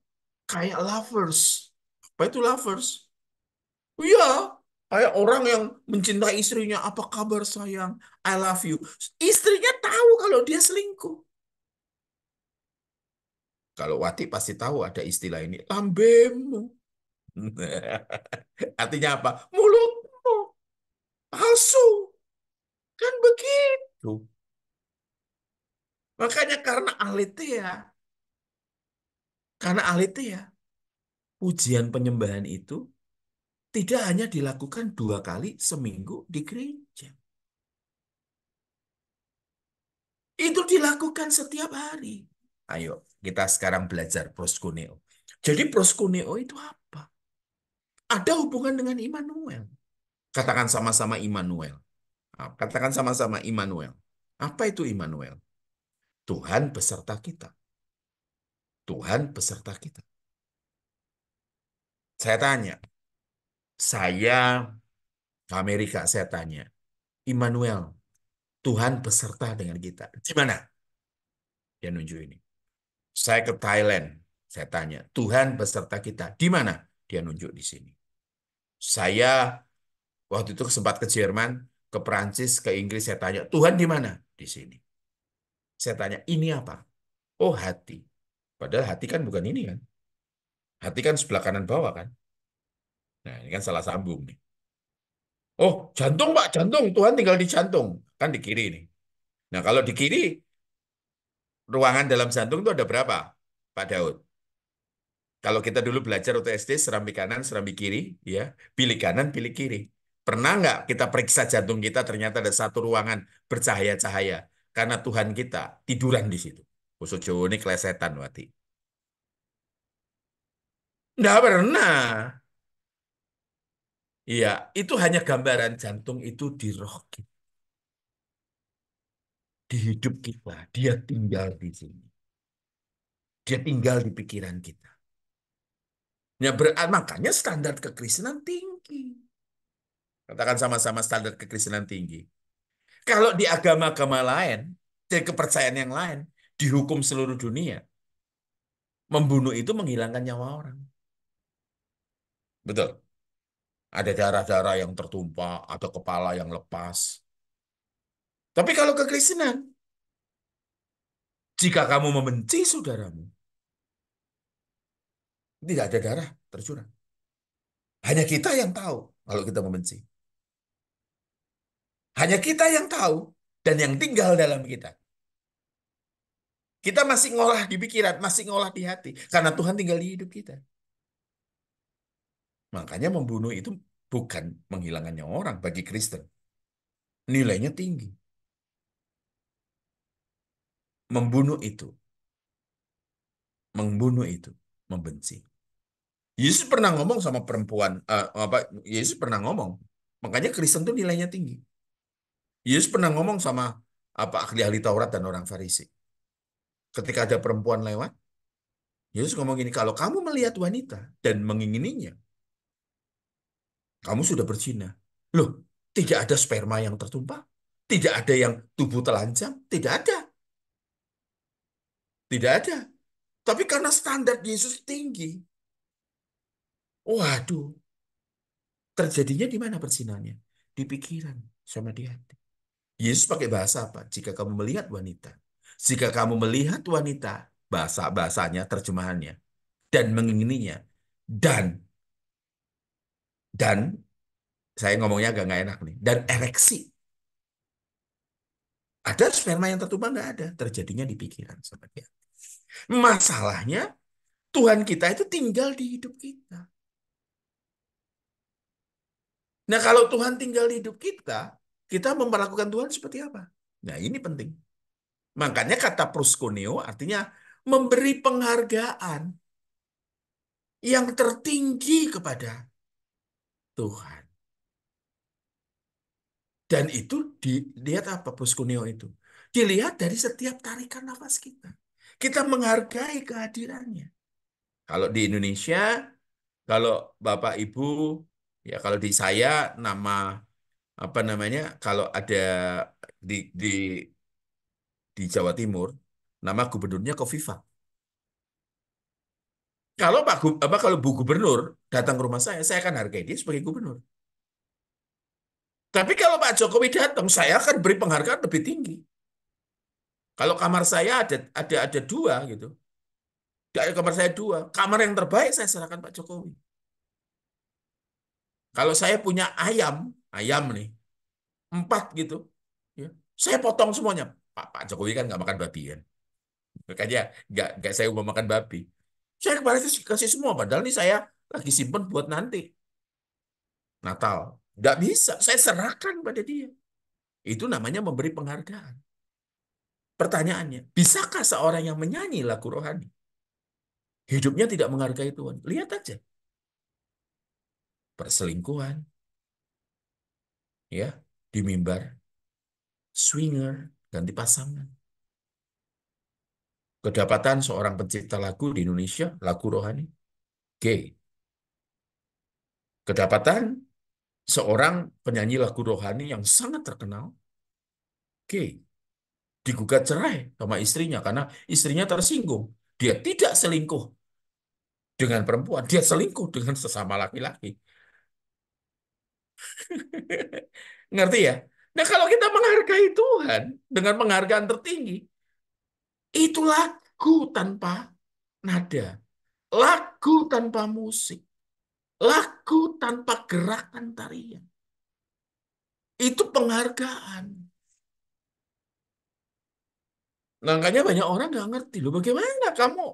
kayak lovers. Apa itu lovers? Iya, kayak orang yang mencintai istrinya. Apa kabar sayang? I love you. Istrinya tahu kalau dia selingkuh. Kalau Wati pasti tahu ada istilah ini. Lambemu. Artinya apa? Mulutmu palsu. Kan begitu. Makanya karena aletheia, pujian penyembahan itu tidak hanya dilakukan 2 kali seminggu di gereja. Itu dilakukan setiap hari. Ayo, kita sekarang belajar proskuneo. Jadi proskuneo itu apa? Ada hubungan dengan Immanuel. Katakan sama-sama Immanuel. Katakan sama-sama Immanuel. Apa itu Immanuel? Tuhan beserta kita. Tuhan beserta kita. Saya tanya, saya ke Amerika, saya tanya, Immanuel, Tuhan beserta dengan kita. Di mana? Dia nunjuk ini. Saya ke Thailand, saya tanya, Tuhan beserta kita. Di mana? Dia nunjuk di sini. Saya waktu itu sempat ke Jerman, ke Perancis, ke Inggris, saya tanya, Tuhan di mana? Di sini. Saya tanya, ini apa? Oh, hati. Padahal hati kan bukan ini kan. Hati kan sebelah kanan bawah kan. Nah, ini kan salah sambung nih. Oh, jantung Pak, jantung. Tuhan tinggal di jantung. Kan di kiri nih. Nah, kalau di kiri, ruangan dalam jantung itu ada berapa, Pak Daud? Kalau kita dulu belajar waktu SD, serambi kanan, serambi kiri, ya, pilih kanan, pilih kiri. Pernah nggak kita periksa jantung kita, ternyata ada satu ruangan bercahaya-cahaya. Karena Tuhan kita tiduran di situ. Khusus Jawa ini kelesetan, Wati. Nggak pernah. Iya, itu hanya gambaran jantung itu di roh kita, di hidup kita. Dia tinggal di sini. Dia tinggal di pikiran kita. Ya, makanya standar kekristenan tinggi. Katakan sama-sama standar kekristenan tinggi. Kalau di agama-agama lain, di kepercayaan yang lain, dihukum seluruh dunia. Membunuh itu menghilangkan nyawa orang. Betul. Ada darah-darah yang tertumpah, atau kepala yang lepas. Tapi kalau kekristenan, jika kamu membenci saudaramu, tidak ada darah tercurah. Hanya kita yang tahu kalau kita membenci. Hanya kita yang tahu dan yang tinggal dalam kita. Kita masih ngolah di pikiran, masih ngolah di hati. Karena Tuhan tinggal di hidup kita. Makanya membunuh itu bukan menghilangkan nyawa orang bagi Kristen. Nilainya tinggi. Membunuh itu. Membunuh itu. Membenci. Yesus pernah ngomong sama perempuan. Yesus pernah ngomong. Makanya Kristen itu nilainya tinggi. Yesus pernah ngomong sama ahli-ahli Taurat dan orang Farisi. Ketika ada perempuan lewat, Yesus ngomong gini, kalau kamu melihat wanita dan mengingininya, kamu sudah berzina. Loh, tidak ada sperma yang tertumpah, tidak ada yang tubuh telanjang, tidak ada. Tidak ada. Tapi karena standar Yesus tinggi, waduh, terjadinya di mana perzinanya? Di pikiran sama di hati. Yesus pakai bahasa apa? Jika kamu melihat wanita. Jika kamu melihat wanita, bahasanya, terjemahannya, dan mengingininya, dan dan saya ngomongnya agak nggak enak nih, dan ereksi. Ada sperma yang tertumpah nggak ada, terjadinya di pikiran sama dia. Masalahnya Tuhan kita itu tinggal di hidup kita. Nah kalau Tuhan tinggal di hidup kita memperlakukan Tuhan seperti apa? Nah ini penting. Makanya kata proskuneo artinya memberi penghargaan yang tertinggi kepada Tuhan. Dan itu dilihat apa proskuneo itu? Dilihat dari setiap tarikan nafas kita. Kita menghargai kehadirannya. Kalau di Indonesia, kalau Bapak Ibu, ya kalau di saya nama apa namanya, kalau ada di di di Jawa Timur, nama gubernurnya Kofifa. Kalau kalau Bu Gubernur datang ke rumah saya akan hargai dia sebagai gubernur. Tapi kalau Pak Jokowi datang, saya akan beri penghargaan lebih tinggi. Kalau kamar saya ada dua gitu. Kamar saya dua. Kamar yang terbaik saya serahkan Pak Jokowi. Kalau saya punya ayam nih, 4 gitu, ya, saya potong semuanya. Pak Jokowi kan nggak makan babi kan. Makanya nggak saya mau makan babi. Saya kemarin itu kasih semua, padahal ini saya lagi simpen buat nanti. Natal. Nggak bisa, saya serahkan pada dia. Itu namanya memberi penghargaan. Pertanyaannya, bisakah seorang yang menyanyi lagu rohani, hidupnya tidak menghargai Tuhan? Lihat aja. Perselingkuhan, ya, di mimbar, swinger, ganti pasangan. Kedapatan seorang pencipta lagu di Indonesia, lagu rohani, gay. Kedapatan seorang penyanyi lagu rohani yang sangat terkenal, gay. Digugat cerai sama istrinya karena istrinya tersinggung. Dia tidak selingkuh dengan perempuan, dia selingkuh dengan sesama laki-laki. Ngerti ya? Nah, kalau kita menghargai Tuhan dengan penghargaan tertinggi, itu lagu tanpa nada, lagu tanpa musik, lagu tanpa gerakan tarian. Itu penghargaan. Nah, makanya banyak orang nggak ngerti loh, bagaimana kamu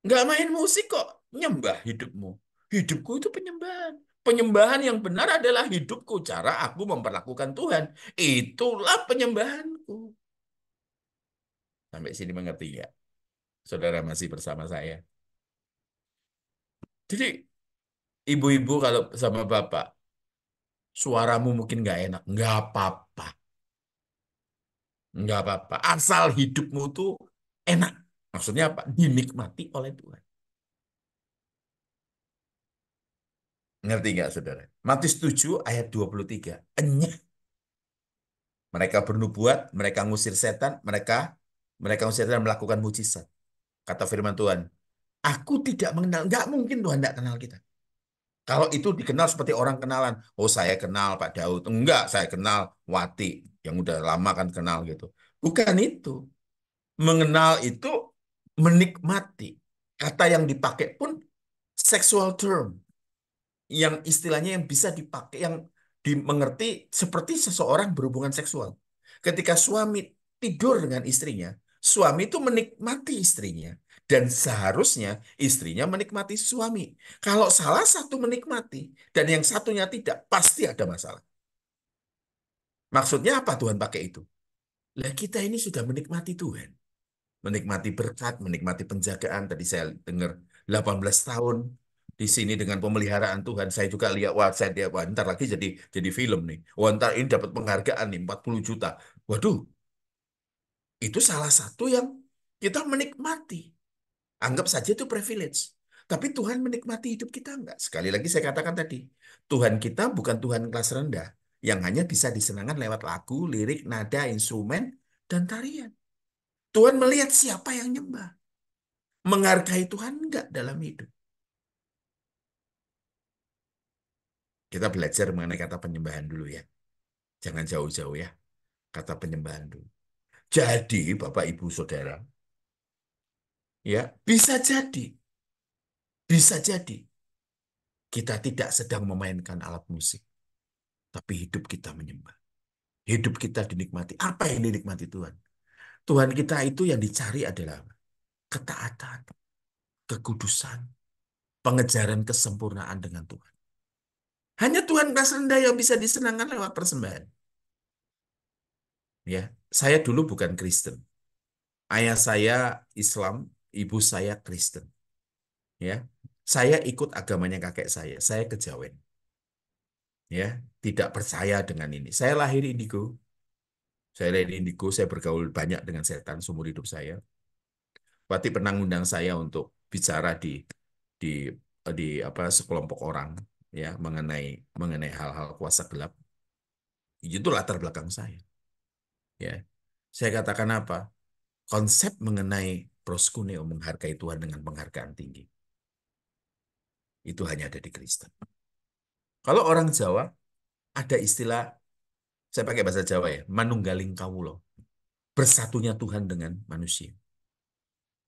nggak main musik kok nyembah hidupmu. Hidupku itu penyembahan. Penyembahan yang benar adalah hidupku, cara aku memperlakukan Tuhan. Itulah penyembahanku. Sampai sini mengerti ya? Saudara masih bersama saya. Jadi ibu-ibu kalau sama bapak, suaramu mungkin nggak enak. Nggak apa-apa. Nggak apa-apa. Asal hidupmu tuh enak. Maksudnya apa? Dinikmati oleh Tuhan. Ngerti nggak saudara? Matius 7 ayat 23. Enyah. Mereka bernubuat, mereka ngusir setan, mereka ngusir setan melakukan mujizat. Kata firman Tuhan, aku tidak mengenal, nggak mungkin Tuhan tidak kenal kita. Kalau itu dikenal seperti orang kenalan, oh saya kenal Pak Daud, enggak, saya kenal Wati, yang udah lama kan kenal gitu. Bukan itu. Mengenal itu menikmati. Kata yang dipakai pun sexual term. yang istilahnya yang bisa dipakai, yang dimengerti seperti seseorang berhubungan seksual. Ketika suami tidur dengan istrinya, suami itu menikmati istrinya. Dan seharusnya istrinya menikmati suami. Kalau salah satu menikmati dan yang satunya tidak, pasti ada masalah. Maksudnya apa Tuhan pakai itu? Lah kita ini sudah menikmati Tuhan. Menikmati berkat, menikmati penjagaan. Tadi saya dengar 18 tahun di sini dengan pemeliharaan Tuhan. Saya juga lihat, wah saya lihat, wah ntar lagi jadi film nih. Wah ntar ini dapat penghargaan nih, 40 juta. Waduh, itu salah satu yang kita menikmati. Anggap saja itu privilege. Tapi Tuhan menikmati hidup kita enggak? Sekali lagi saya katakan tadi, Tuhan kita bukan Tuhan kelas rendah yang hanya bisa disenangkan lewat lagu, lirik, nada, instrumen, dan tarian. Tuhan melihat siapa yang nyembah. Menghargai Tuhan enggak dalam hidup. Kita belajar mengenai kata penyembahan dulu ya. Jangan jauh-jauh ya. Kata penyembahan dulu. Jadi Bapak Ibu Saudara, ya bisa jadi kita tidak sedang memainkan alat musik, tapi hidup kita menyembah. Hidup kita dinikmati. Apa yang dinikmati Tuhan? Tuhan kita itu yang dicari adalah ketaatan, kekudusan, pengejaran kesempurnaan dengan Tuhan. Hanya Tuhan kelas rendah yang bisa disenangkan lewat persembahan. Ya, saya dulu bukan Kristen. Ayah saya Islam, ibu saya Kristen. Ya, saya ikut agamanya kakek saya. Saya kejawen. Ya, tidak percaya dengan ini. Saya lahir indigo. Saya lahir indigo. Saya bergaul banyak dengan setan seumur hidup saya. Berarti pernah ngundang saya untuk bicara di di apa sekelompok orang ya mengenai mengenai hal-hal kuasa gelap. Itu latar belakang saya. Ya, saya katakan apa? Konsep mengenai proskuneo menghargai Tuhan dengan penghargaan tinggi itu hanya ada di Kristen. Kalau orang Jawa ada istilah, saya pakai bahasa Jawa ya, manunggaling kawulo, bersatunya Tuhan dengan manusia.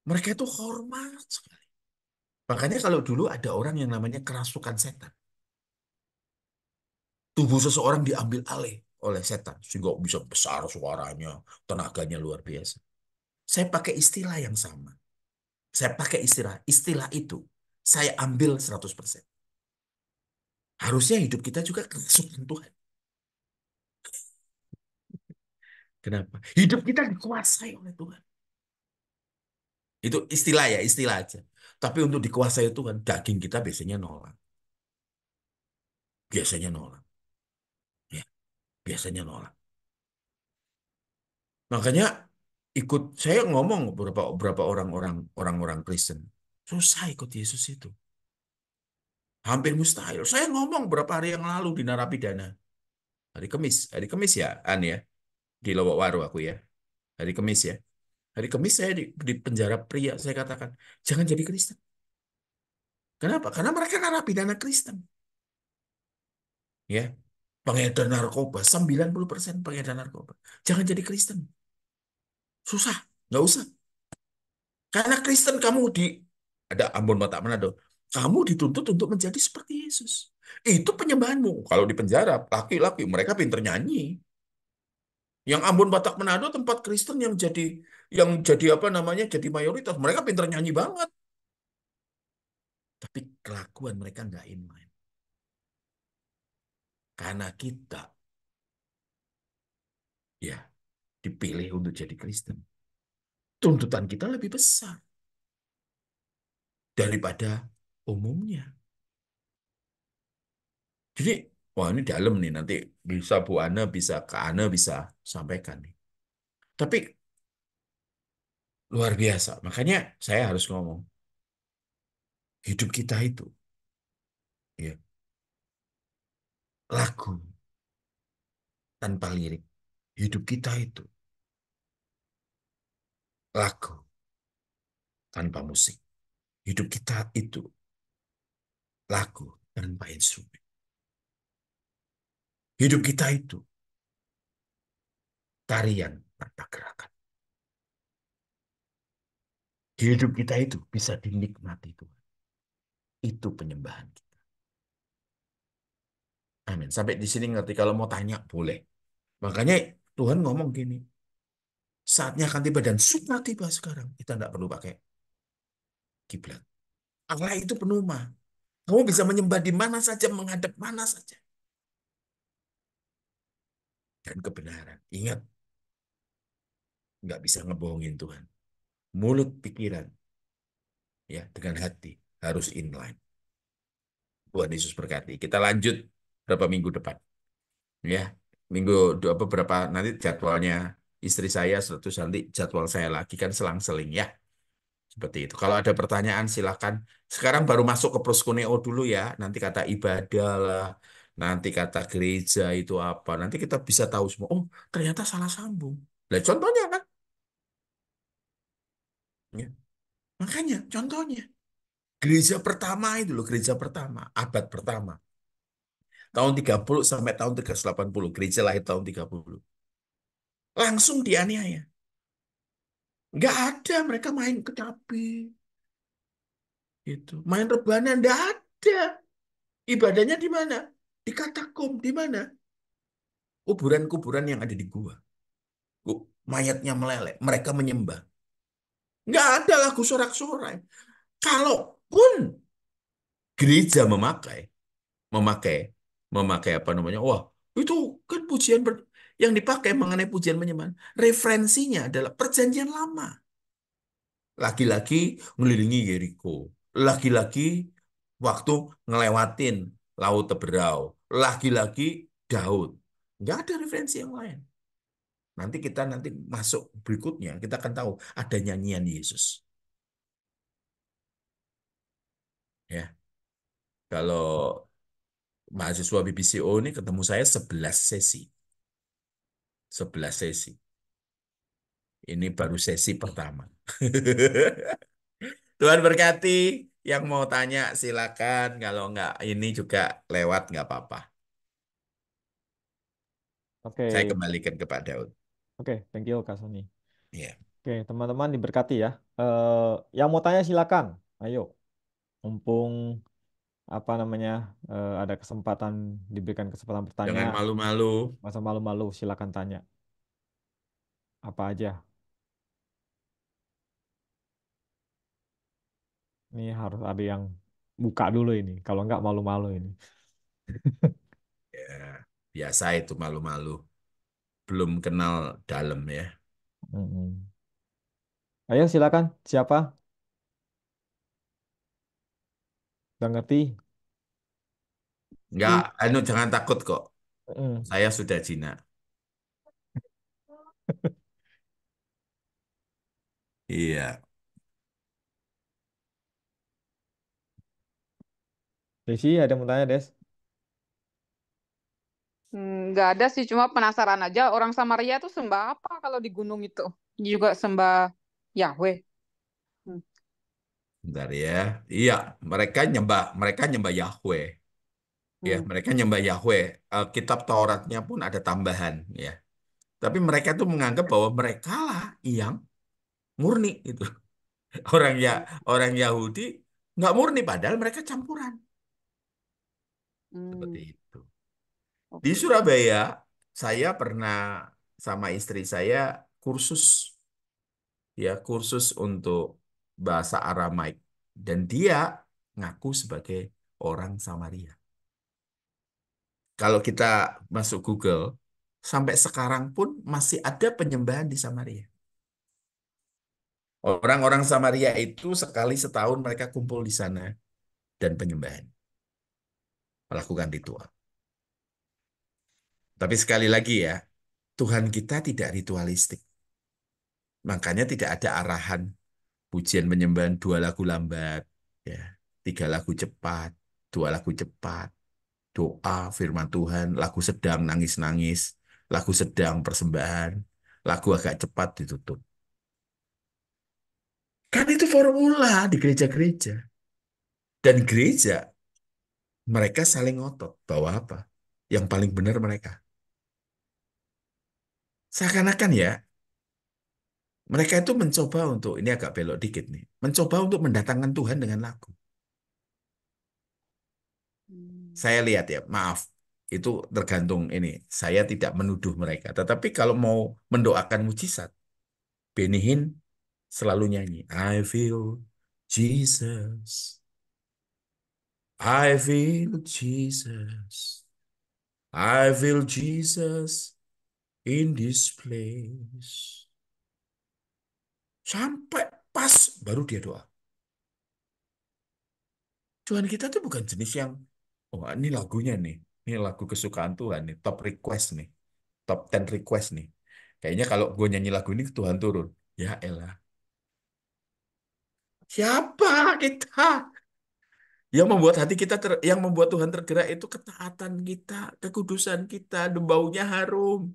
Mereka itu hormat sekali. Makanya kalau dulu ada orang yang namanya kerasukan setan. Tubuh seseorang diambil alih oleh setan sehingga bisa besar suaranya, tenaganya luar biasa. Saya pakai istilah yang sama. Saya pakai istilah itu saya ambil 100%. Harusnya hidup kita juga kerasukan Tuhan. Kenapa? Hidup kita dikuasai oleh Tuhan. Itu istilah ya, istilah aja. Tapi untuk dikuasai Tuhan, daging kita biasanya nolak. Biasanya nolak. Ya, biasanya nolak. Makanya ikut saya ngomong beberapa beberapa orang-orang Kristen. Susah ikut Yesus itu. Hampir mustahil. Saya ngomong beberapa hari yang lalu di narapidana. Hari Kamis ya, An ya, di Lowok Waru aku ya. Hari Kamis ya. Hari Kamis saya di penjara pria, saya katakan, jangan jadi Kristen. Kenapa? Karena mereka narapidana Kristen. Ya, pengedar narkoba, 90% pengedar narkoba. Jangan jadi Kristen. Susah, nggak usah. Karena Kristen kamu ada Ambon Batak Manado, kamu dituntut untuk menjadi seperti Yesus. Itu penyembahanmu. Kalau di penjara, laki-laki, mereka pinter nyanyi. Yang Ambon Batak Manado tempat Kristen yang jadi apa namanya, jadi mayoritas. Mereka pinter nyanyi banget. Tapi kelakuan mereka nggak inline. Karena kita ya dipilih untuk jadi Kristen. Tuntutan kita lebih besar daripada umumnya. Jadi, wah ini dalam nih, nanti bisa Bu Ana, bisa Kak Ana bisa sampaikan nih. Tapi luar biasa, makanya saya harus ngomong, hidup kita itu, ya, lagu tanpa lirik. Hidup kita itu lagu tanpa musik. Hidup kita itu lagu tanpa instrumen. Hidup kita itu tarian tanpa gerakan. Hidup kita itu bisa dinikmati Tuhan. Itu penyembahan kita. Amin. Sampai di sini ngerti. Kalau mau tanya, boleh. Makanya Tuhan ngomong gini, saatnya akan tiba dan sudah tiba sekarang. Kita tidak perlu pakai kiblat. Allah itu penuma. Kamu bisa menyembah di mana saja, menghadap mana saja. Dan kebenaran. Ingat, nggak bisa ngebohongin Tuhan. Mulut, pikiran, ya dengan hati harus inline. Tuhan Yesus berkati. Kita lanjut berapa minggu depan, ya. Minggu beberapa nanti jadwalnya istri saya, terus nanti jadwal saya lagi kan selang-seling ya. Seperti itu. Kalau ada pertanyaan silakan. Sekarang baru masuk ke proskuneo dulu ya. Nanti kata ibadah lah, nanti kata gereja itu apa. Nanti kita bisa tahu semua. Oh, ternyata salah sambung. Nah, contohnya kan. Ya. Makanya contohnya. Gereja pertama itu loh, gereja pertama, abad pertama. Tahun 30 sampai tahun 380. Gereja lahir tahun 30. Langsung dianiaya. Nggak ada, mereka main kecapi. Gitu. Main rebana, nggak ada. Ibadahnya di mana? Di katakom, di mana? Kuburan-kuburan yang ada di gua. Mayatnya meleleh, mereka menyembah. Nggak ada lagu sorak-sorai. Kalaupun gereja memakai, memakai, memakai apa namanya? Wah, itu kan pujian yang dipakai mengenai pujian menyembah. Referensinya adalah perjanjian lama. Lagi-lagi ngelilingi Yeriko. Lagi-lagi waktu ngelewatin Laut Teberau. Lagi-lagi Daud. Nggak ada referensi yang lain. Nanti masuk berikutnya kita akan tahu ada nyanyian Yesus. Ya, kalau mahasiswa BBCO ini ketemu saya 11 sesi. 11 sesi. Ini baru sesi pertama. Tuhan berkati. Yang mau tanya silakan. Kalau nggak ini juga lewat nggak apa-apa. Saya Oke, kembalikan ke Pak Daud. oke, thank you Kak Sony. Ya, Oke, teman-teman diberkati ya. Yang mau tanya silakan. Ayo, mumpung apa namanya ada kesempatan diberikan kesempatan bertanya, jangan malu-malu. masa malu-malu silakan tanya apa aja. Ini harus ada yang buka dulu ini. Kalau nggak malu-malu ini. Ya, biasa itu malu-malu. Belum kenal dalam ya. Mm-mm. Ayo silakan. Siapa? Udah ngerti? Nggak, jangan takut kok. Mm. Saya sudah jinak. Iya. Desi ada yang mau tanya, Des? Nggak ada sih, cuma penasaran aja orang Samaria tuh sembah apa kalau di gunung itu? Juga sembah Yahweh. Hmm. Bentar ya. Iya, mereka nyembah Yahweh. Ya, Hmm. mereka nyembah Yahweh. Kitab Tauratnya pun ada tambahan ya. Tapi mereka tuh menganggap bahwa mereka lah yang murni itu. Orang ya orang Yahudi nggak murni padahal mereka campuran. Seperti Hmm. itu. Di Oke. Surabaya saya pernah sama istri saya kursus kursus untuk bahasa Aramaik dan dia ngaku sebagai orang Samaria. Kalau kita masuk Google, sampai sekarang pun masih ada penyembahan di Samaria. Orang-orang Samaria itu sekali setahun mereka kumpul di sana dan penyembahan, melakukan ritual. Tapi sekali lagi ya, Tuhan kita tidak ritualistik. Makanya tidak ada arahan pujian penyembahan 2 lagu lambat, ya, 3 lagu cepat, 2 lagu cepat, doa, firman Tuhan, lagu sedang nangis-nangis, lagu sedang persembahan, lagu agak cepat ditutup. Kan itu formula di gereja-gereja. Dan gereja, mereka saling ngotot bahwa apa? Yang paling benar mereka. Seakan-akan ya, mereka itu mencoba untuk, ini agak belok dikit nih, mencoba untuk mendatangkan Tuhan dengan lagu. Hmm. Saya lihat ya, maaf. Itu tergantung ini. Saya tidak menuduh mereka. Tetapi kalau mau mendoakan mujizat, Benny Hinn selalu nyanyi, I feel Jesus, I feel Jesus, I feel Jesus in this place. Sampai pas baru dia doa. Tuhan kita tuh bukan jenis yang, oh ini lagunya nih, ini lagu kesukaan Tuhan nih, top request nih, top 10 request nih. Kayaknya kalau gue nyanyi lagu ini Tuhan turun. Ya elah, siapa kita? Yang membuat hati kita yang membuat Tuhan tergerak itu ketaatan kita, kekudusan kita, baunya harum.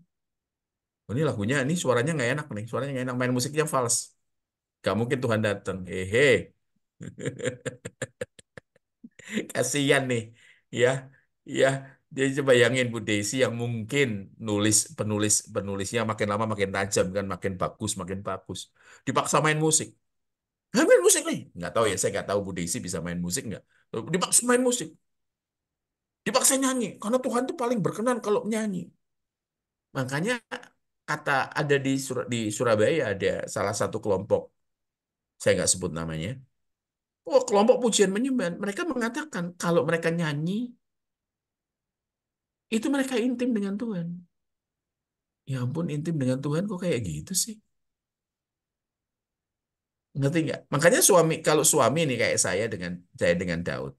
Oh, ini lagunya, ini suaranya nggak enak nih, suaranya nggak enak, main musiknya fals. Gak mungkin Tuhan datang. Hehe. Kasihan nih, ya, ya. Jadi coba bayangin Bu Desi yang mungkin penulisnya makin lama makin tajam kan, makin bagus, makin bagus. Dipaksa main musik. Main musik nih. Nggak tahu ya, saya nggak tahu Bu Desi bisa main musik nggak. Dipaksa main musik. Dipaksa nyanyi. Karena Tuhan tuh paling berkenan kalau nyanyi. Makanya kata ada di Surabaya ada salah satu kelompok, saya nggak sebut namanya. Oh, kelompok pujian menyembah. Mereka mengatakan kalau mereka nyanyi, itu mereka intim dengan Tuhan. Ya ampun, intim dengan Tuhan kok kayak gitu sih? Ngerti nggak? Makanya kalau suami nih kayak saya dengan Daud,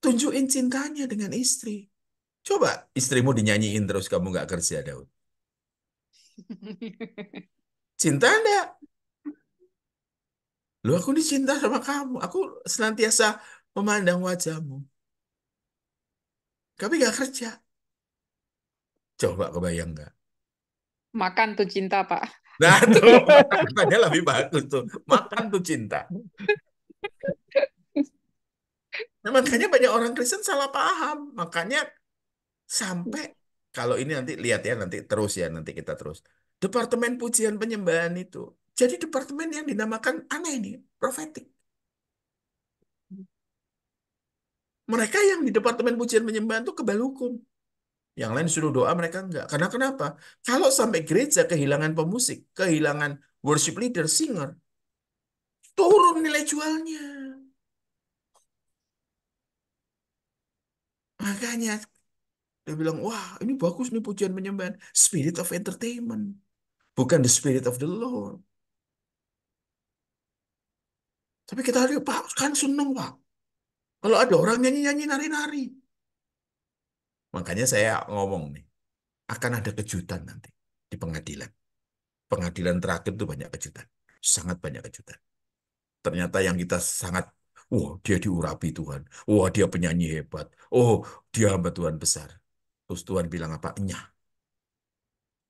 tunjukin cintanya dengan istri. Coba istrimu dinyanyiin terus kamu nggak kerja, Daud. Cinta enggak? Loh, aku ini cinta sama kamu. Aku senantiasa memandang wajahmu. Tapi nggak kerja. Coba kebayang nggak? Makan tuh cinta, Pak. Nah tuh, katanya lebih bagus tuh. Makan tuh cinta. Nah, makanya banyak orang Kristen salah paham. Makanya sampai kalau ini nanti lihat ya, nanti terus ya, nanti kita terus. Departemen pujian penyembahan itu. Jadi departemen yang dinamakan aneh nih, profetik. Mereka yang di departemen pujian penyembahan itu kebal hukum. Yang lain suruh doa, mereka enggak. Karena kenapa? Kalau sampai gereja kehilangan pemusik, kehilangan worship leader, singer, turun nilai jualnya. Makanya dia bilang, wah ini bagus nih pujian penyembahan. Spirit of entertainment. Bukan the spirit of the Lord. Tapi kita lihat, Pak, kan seneng, Pak. Kalau ada orang nyanyi-nyanyi, nari-nari. Makanya saya ngomong nih, akan ada kejutan nanti di pengadilan. Pengadilan terakhir itu banyak kejutan. Sangat banyak kejutan. Ternyata yang kita sangat, wah dia diurapi Tuhan. Wah dia penyanyi hebat. Oh dia hamba Tuhan besar. Terus Tuhan bilang apa? Nyah.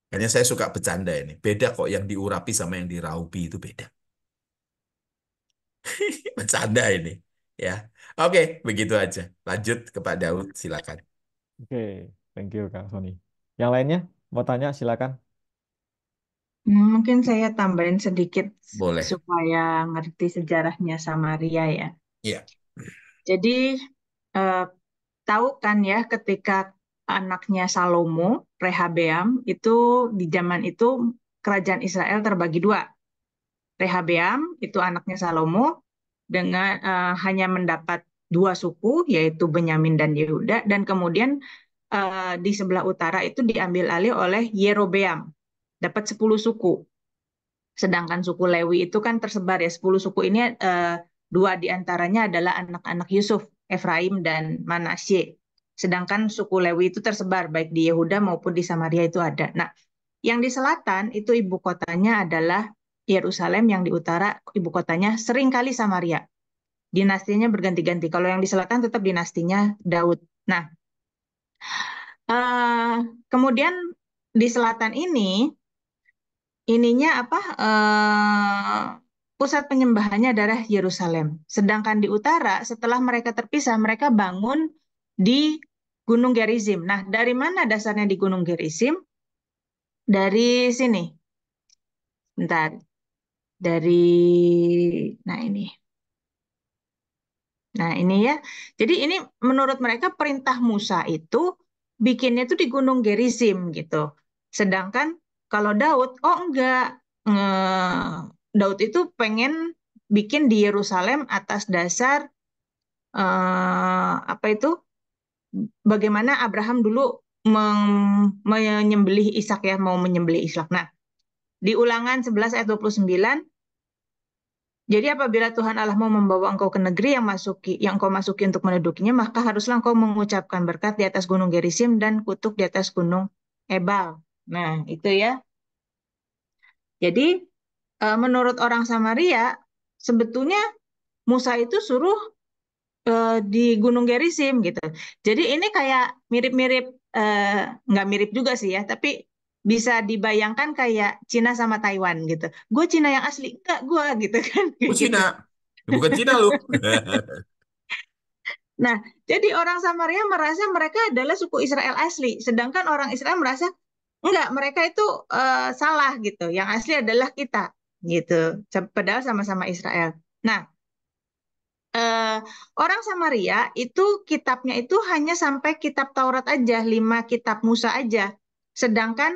Makanya saya suka bercanda ini. Beda kok yang diurapi sama yang diraupi itu beda. Bercanda ini. Ya. Oke, begitu aja. Lanjut ke Pak Daud, silakan. Oke, thank you Kak Sony. Yang lainnya mau tanya silakan. Mungkin saya tambahin sedikit Boleh. supaya ngerti sejarahnya Samaria ya. Iya. Jadi eh, tahu kan ya ketika anaknya Salomo, Rehabeam, itu di zaman itu kerajaan Israel terbagi dua. Rehabeam itu anaknya Salomo dengan hanya mendapat dua suku yaitu Benyamin dan Yehuda dan kemudian di sebelah utara itu diambil alih oleh Yerobeam dapat 10 suku. Sedangkan suku Lewi itu kan tersebar ya 10 suku ini dua diantaranya adalah anak-anak Yusuf, Efraim dan Manasye. Sedangkan suku Lewi itu tersebar baik di Yehuda maupun di Samaria itu ada. Nah, yang di selatan itu ibu kotanya adalah Yerusalem, yang di utara ibu kotanya seringkali Samaria. Dinastinya berganti-ganti. Kalau yang di selatan tetap dinastinya Daud. Nah, eh, kemudian di selatan ininya apa? Pusat penyembahannya adalah Yerusalem. Sedangkan di utara, setelah mereka terpisah, mereka bangun di Gunung Gerizim. Nah, dari mana dasarnya di Gunung Gerizim? Dari sini. Bentar. Dari, nah ini. Nah, ini ya. Jadi ini menurut mereka perintah Musa itu bikinnya itu di Gunung Gerizim gitu. Sedangkan kalau Daud, oh enggak. Daud itu pengen bikin di Yerusalem atas dasar apa itu? Bagaimana Abraham dulu menyembelih Ishak ya, mau menyembelih Ishak. Nah, di Ulangan 11 ayat 29, jadi apabila Tuhan Allah mau membawa engkau ke negeri yang engkau masuki untuk mendudukinya, maka haruslah engkau mengucapkan berkat di atas gunung Gerizim dan kutuk di atas gunung Ebal. Nah, itu ya. Jadi menurut orang Samaria, sebetulnya Musa itu suruh di Gunung Gerizim gitu. Jadi ini kayak mirip-mirip, nggak mirip juga sih ya, tapi bisa dibayangkan kayak Cina sama Taiwan gitu. Gue Cina yang asli, enggak gue gitu kan. Oh, Gitu. Cina. Bukan Cina loh. Nah, jadi orang Samaria merasa mereka adalah suku Israel asli, sedangkan orang Israel merasa enggak, mereka itu salah gitu. Yang asli adalah kita gitu. Padahal sama-sama Israel. Nah, eh, orang Samaria itu kitabnya itu hanya sampai kitab Taurat aja, 5 kitab Musa aja. Sedangkan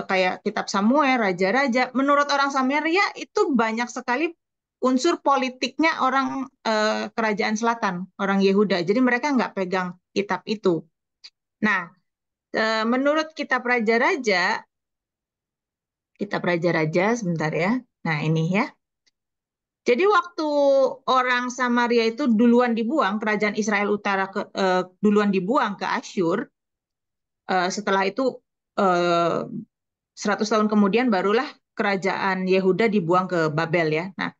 kayak kitab Samuel, Raja-Raja, menurut orang Samaria itu banyak sekali unsur politiknya orang kerajaan selatan, orang Yehuda. Jadi mereka nggak pegang kitab itu. Nah, menurut kitab Raja-Raja sebentar ya. Nah, ini ya. Jadi waktu orang Samaria itu duluan dibuang, kerajaan Israel Utara duluan dibuang ke Asyur, setelah itu 100 tahun kemudian barulah kerajaan Yehuda dibuang ke Babel ya. Nah,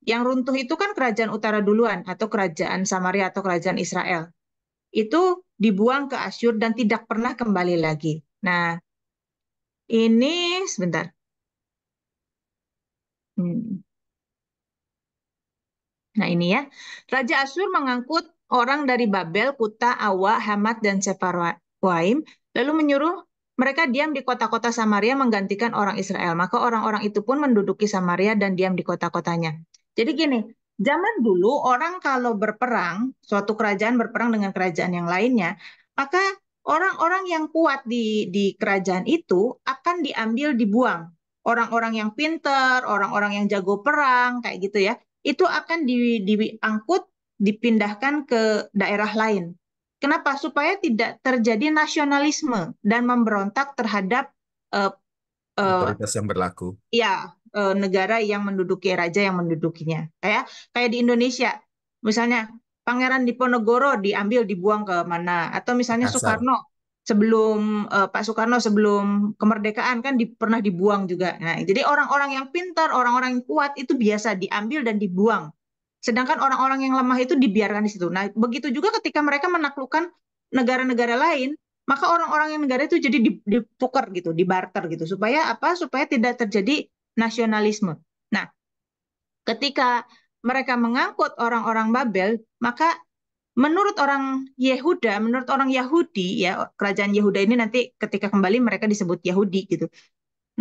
yang runtuh itu kan kerajaan utara duluan atau kerajaan Samaria atau kerajaan Israel. Itu dibuang ke Asyur dan tidak pernah kembali lagi. Nah, ini sebentar. Hmm. Nah, ini ya. Raja Asyur mengangkut orang dari Babel, Kuta, Awa, Hamat, dan Sefarwaim, lalu menyuruh mereka diam di kota-kota Samaria menggantikan orang Israel. Maka orang-orang itu pun menduduki Samaria dan diam di kota-kotanya. Jadi gini, zaman dulu orang kalau berperang, suatu kerajaan berperang dengan kerajaan yang lainnya, maka orang-orang yang kuat di kerajaan itu akan diambil dibuang. Orang-orang yang pinter, orang-orang yang jago perang, kayak gitu ya itu akan diangkut, dipindahkan ke daerah lain. Kenapa? Supaya tidak terjadi nasionalisme dan memberontak terhadap uh, Otoritas yang berlaku. ya negara yang menduduki raja yang mendudukinya. Kayak di Indonesia, misalnya Pangeran Diponegoro diambil dibuang ke mana? Atau misalnya Makassar. Pak Soekarno sebelum kemerdekaan kan pernah dibuang juga. Nah, jadi orang-orang yang pintar, orang-orang yang kuat itu biasa diambil dan dibuang. Sedangkan orang-orang yang lemah itu dibiarkan di situ. Nah, begitu juga ketika mereka menaklukkan negara-negara lain, maka orang-orang yang negara itu jadi ditukar gitu, dibarter gitu. Supaya apa? Supaya tidak terjadi nasionalisme. Nah, ketika mereka mengangkut orang-orang Babel, maka menurut orang Yehuda, menurut orang Yahudi ya, kerajaan Yehuda ini nanti ketika kembali mereka disebut Yahudi gitu.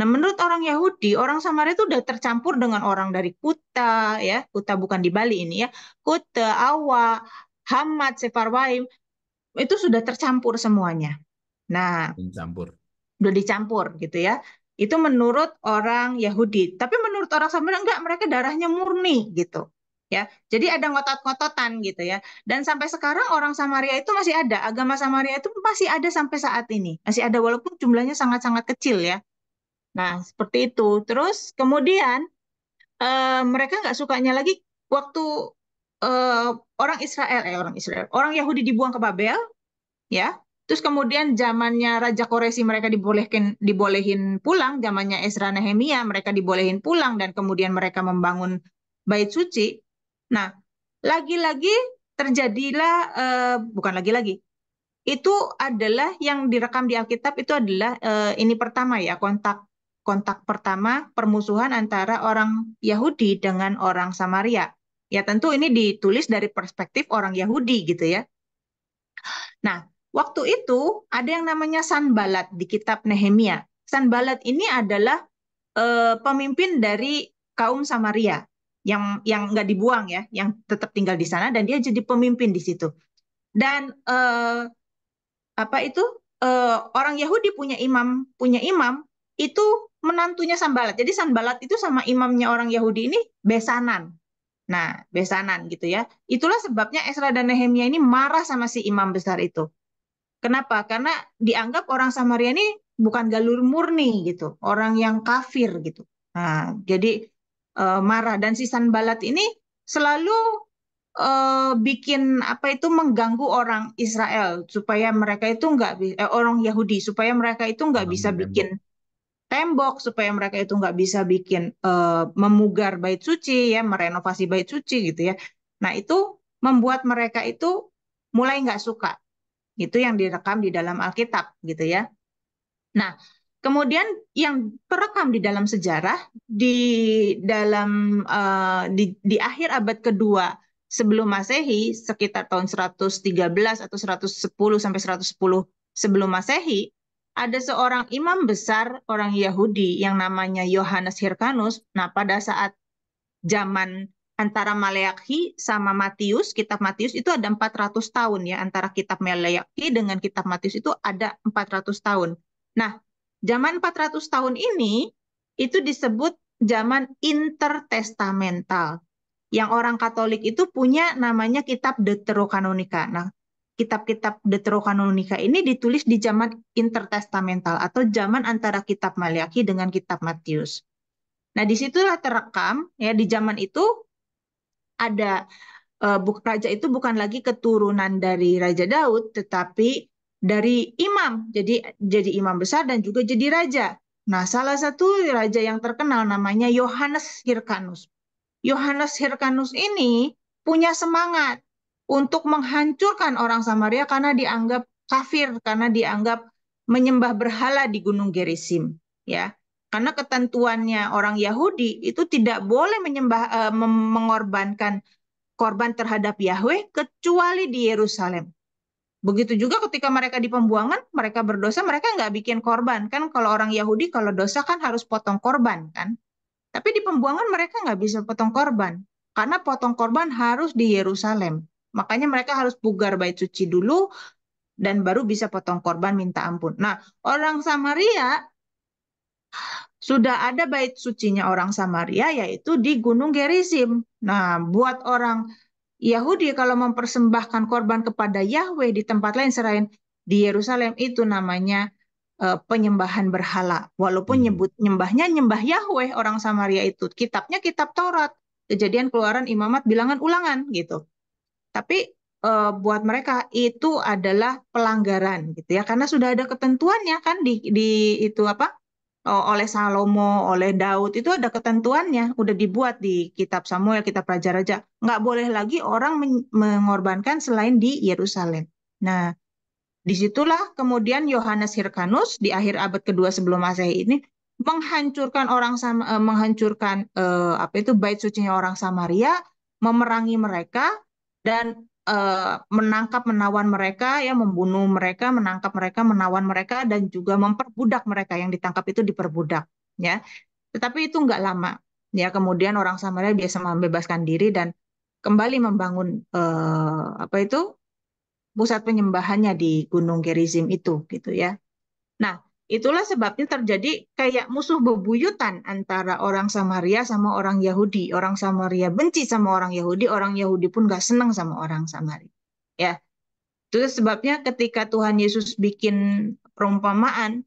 Nah, menurut orang Yahudi, orang Samaria itu udah tercampur dengan orang dari Kuta, ya, Kuta bukan di Bali ini ya, Kuta, Awa, Hamad, Sefarwaim, itu sudah tercampur semuanya. Nah, Mencampur. udah dicampur gitu ya. Itu menurut orang Yahudi. Tapi menurut orang Samaria enggak, mereka darahnya murni gitu. Ya, jadi ada ngotot-ngototan gitu ya. Dan sampai sekarang orang Samaria itu masih ada, agama Samaria itu masih ada sampai saat ini. Masih ada walaupun jumlahnya sangat-sangat kecil ya. Nah, seperti itu. Terus kemudian mereka nggak sukanya lagi waktu eh, orang Yahudi dibuang ke Babel, ya. Terus kemudian zamannya Raja Koresi mereka dibolehin pulang, zamannya Ezra Nehemia mereka dibolehin pulang dan kemudian mereka membangun bait suci. Nah, lagi-lagi terjadilah bukan lagi-lagi. Itu adalah yang direkam di Alkitab itu adalah ini pertama ya kontak pertama permusuhan antara orang Yahudi dengan orang Samaria. Ya tentu ini ditulis dari perspektif orang Yahudi gitu ya. Nah, waktu itu ada yang namanya Sanbalat di kitab Nehemia. Sanbalat ini adalah pemimpin dari kaum Samaria. yang nggak dibuang ya, yang tetap tinggal di sana dan dia jadi pemimpin di situ. Dan apa itu orang Yahudi punya imam itu menantunya Sanbalat. Jadi Sanbalat itu sama imamnya orang Yahudi ini besanan. Nah, besanan gitu ya. Itulah sebabnya Esra dan Nehemia ini marah sama si imam besar itu. Kenapa? Karena dianggap orang Samaria ini bukan galur murni gitu, orang yang kafir gitu. Nah, jadi marah dan si Sanbalat ini selalu bikin apa itu mengganggu orang Israel supaya mereka itu orang Yahudi supaya mereka itu nggak bisa Bangun tembok. bikin tembok, supaya mereka itu nggak bisa bikin memugar bait suci ya, merenovasi bait suci gitu ya. Nah, itu membuat mereka itu mulai nggak suka. Itu yang direkam di dalam Alkitab gitu ya. Nah, kemudian yang terekam di dalam sejarah di akhir abad kedua sebelum Masehi, sekitar tahun 113 atau 110 sampai 110 sebelum Masehi, ada seorang imam besar orang Yahudi yang namanya Yohanes Hyrcanus. Nah, pada saat zaman antara Maleakhi sama Matius, kitab Matius itu ada 400 tahun ya, antara kitab Maleakhi dengan kitab Matius itu ada 400 tahun. Nah, zaman 400 tahun ini itu disebut zaman intertestamental. Yang orang Katolik itu punya namanya kitab Deuterokanonika. Nah, kitab-kitab Deuterokanonika ini ditulis di zaman intertestamental atau zaman antara kitab Maleakhi dengan kitab Matius. Nah, disitulah terekam ya di zaman itu ada raja itu bukan lagi keturunan dari Raja Daud, tetapi dari imam. Jadi imam besar dan juga jadi raja. Nah, salah satu raja yang terkenal namanya Yohanes Hyrcanus. Yohanes Hyrcanus ini punya semangat untuk menghancurkan orang Samaria karena dianggap kafir, karena dianggap menyembah berhala di Gunung Gerizim, ya. Karena ketentuannya orang Yahudi itu tidak boleh mengorbankan korban terhadap Yahweh kecuali di Yerusalem. Begitu juga ketika mereka di pembuangan, mereka berdosa, mereka nggak bikin korban. Kan kalau orang Yahudi kalau dosa kan harus potong korban kan. Tapi di pembuangan mereka nggak bisa potong korban. Karena potong korban harus di Yerusalem. Makanya mereka harus pugar bait suci dulu dan baru bisa potong korban minta ampun. Nah, orang Samaria sudah ada bait sucinya orang Samaria yaitu di Gunung Gerizim. Nah, buat orang Yahudi kalau mempersembahkan korban kepada Yahweh di tempat lain selain di Yerusalem itu namanya penyembahan berhala. Walaupun nyembah Yahweh orang Samaria itu. Kitabnya kitab Taurat. Kejadian, Keluaran, Imamat, Bilangan, Ulangan gitu. Tapi buat mereka itu adalah pelanggaran gitu ya karena sudah ada ketentuannya kan di itu apa oleh Salomo, oleh Daud itu ada ketentuannya, udah dibuat di kitab Samuel, kitab Raja-Raja. Nggak boleh lagi orang mengorbankan selain di Yerusalem. Nah, disitulah kemudian Yohanes Hyrcanus di akhir abad kedua sebelum Masehi ini menghancurkan apa itu bait sucinya orang Samaria, memerangi mereka dan menawan mereka ya, membunuh mereka, menangkap mereka, menawan mereka dan juga memperbudak mereka, yang ditangkap itu diperbudak ya. Tetapi itu nggak lama ya, kemudian orang Samaria biasa membebaskan diri dan kembali membangun apa itu pusat penyembahannya di Gunung Gerizim itu gitu ya. Nah, itulah sebabnya terjadi kayak musuh bebuyutan antara orang Samaria sama orang Yahudi. Orang Samaria benci sama orang Yahudi pun gak senang sama orang Samaria. Ya, itu sebabnya ketika Tuhan Yesus bikin perumpamaan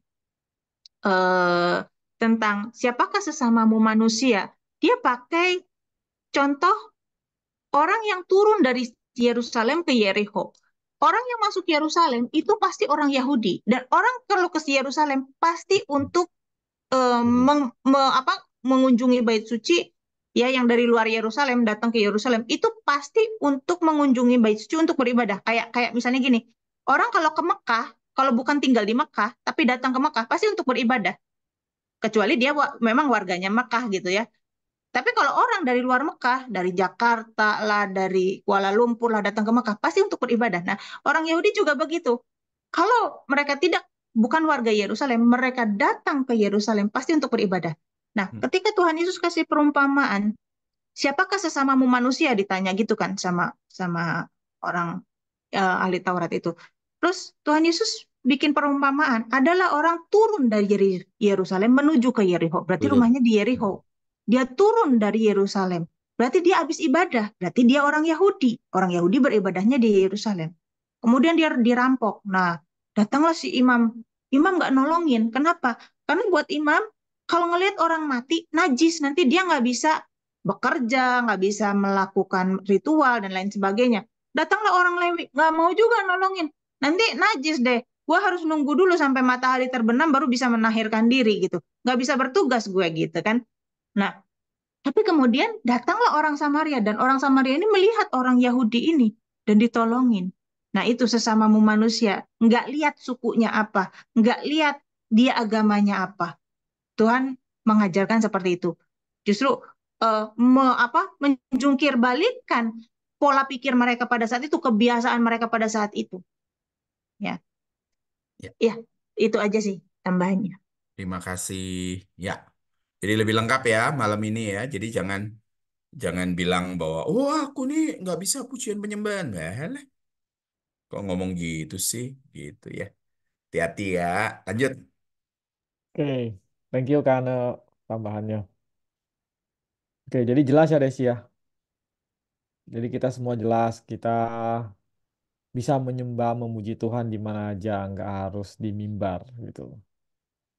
tentang siapakah sesamamu manusia, dia pakai contoh orang yang turun dari Yerusalem ke Yeriko. Orang yang masuk Yerusalem itu pasti orang Yahudi, dan orang kalau ke Yerusalem pasti untuk mengunjungi bait suci ya, yang dari luar Yerusalem datang ke Yerusalem itu pasti untuk mengunjungi bait suci untuk beribadah. Kayak misalnya gini, orang kalau ke Mekah, kalau bukan tinggal di Mekah tapi datang ke Mekah pasti untuk beribadah. Kecuali dia memang warganya Mekah gitu ya. Tapi kalau orang dari luar Mekah, dari Jakarta lah, dari Kuala Lumpur lah datang ke Mekah, pasti untuk beribadah. Nah, orang Yahudi juga begitu. Kalau mereka bukan warga Yerusalem, mereka datang ke Yerusalem pasti untuk beribadah. Nah, ketika Tuhan Yesus kasih perumpamaan siapakah sesamamu manusia, ditanya gitu kan sama sama orang ahli Taurat itu. Terus Tuhan Yesus bikin perumpamaan, adalah orang turun dari Yerusalem menuju ke Yeriko. Berarti Turun. rumahnya di Yeriko. Dia turun dari Yerusalem. Berarti dia habis ibadah. Berarti dia orang Yahudi. Orang Yahudi beribadahnya di Yerusalem. Kemudian dia dirampok. Nah, datanglah si imam. Imam nggak nolongin. Kenapa? Karena buat imam, kalau ngelihat orang mati, najis. Nanti dia nggak bisa bekerja, nggak bisa melakukan ritual, dan lain sebagainya. Datanglah orang Lewi, nggak mau juga nolongin. Nanti najis deh. Gue harus nunggu dulu sampai matahari terbenam baru bisa menahirkan diri gitu. Nggak bisa bertugas gue gitu kan. Nah, tapi kemudian datanglah orang Samaria, dan orang Samaria ini melihat orang Yahudi ini dan ditolongin. Nah, itu sesamamu manusia. Nggak lihat sukunya apa, nggak lihat dia agamanya apa. Tuhan mengajarkan seperti itu. Justru menjungkir balikkan pola pikir mereka pada saat itu, kebiasaan mereka pada saat itu. Ya, Ya, ya, itu aja sih tambahannya. terima kasih. Ya, jadi lebih lengkap ya malam ini ya. Jadi jangan jangan bilang bahwa, oh aku nih nggak bisa pujian penyembahan. Nah, kok ngomong gitu sih? Gitu ya. Hati-hati ya. Lanjut. Oke, thank you karena tambahannya. Oke, jadi jelas ya Desi ya. Jadi kita semua jelas, kita bisa menyembah, memuji Tuhan di mana aja, nggak harus di mimbar gitu.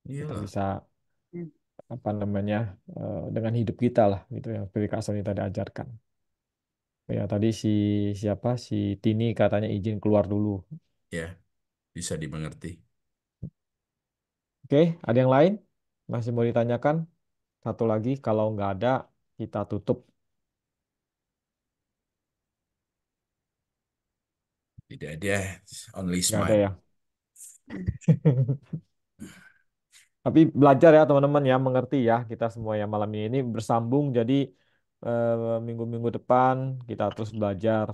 Kita Iyalah. bisa apa namanya dengan hidup kita lah gitu yang seperti Kak Sony tadi ajarkan. Ya tadi siapa si Tini katanya izin keluar dulu. Ya, bisa dimengerti. Oke, ada yang lain? Masih mau ditanyakan? Satu lagi, kalau nggak ada kita tutup. Tidak ada, only Nggak ada smile. ya. Tapi belajar ya teman-teman ya, mengerti ya kita semua yang malam ini bersambung. Jadi minggu-minggu depan kita terus belajar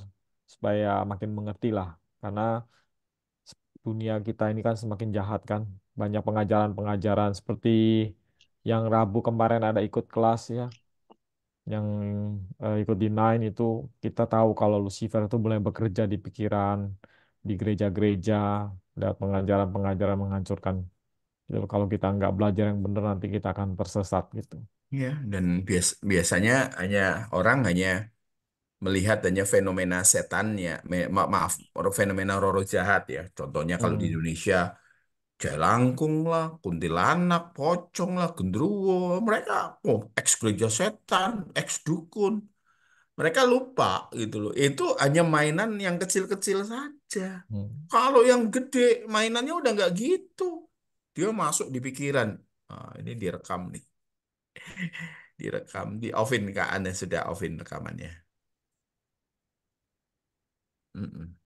supaya makin mengerti lah. Karena dunia kita ini kan semakin jahat kan. Banyak pengajaran-pengajaran seperti yang Rabu kemarin ada ikut kelas ya, yang ikut di Nine itu kita tahu kalau Lucifer itu mulai bekerja di pikiran, di gereja-gereja, lewat pengajaran-pengajaran menghancurkan. Jadi kalau kita nggak belajar yang benar nanti kita akan tersesat gitu. Ya, dan biasanya hanya orang hanya melihat hanya fenomena setannya, maaf, fenomena roh jahat ya. Contohnya kalau di Hmm. Indonesia, Jalangkung lah, kuntilanak, pocong lah, genderuwo, mereka oh ex gereja setan, ex dukun. Mereka lupa gitu loh. Itu hanya mainan yang kecil-kecil saja. Hmm. Kalau yang gede mainannya udah nggak gitu. Dia masuk di pikiran. Ah, ini direkam nih. Direkam di offin Kak Anda sudah offin rekamannya. Mm-mm.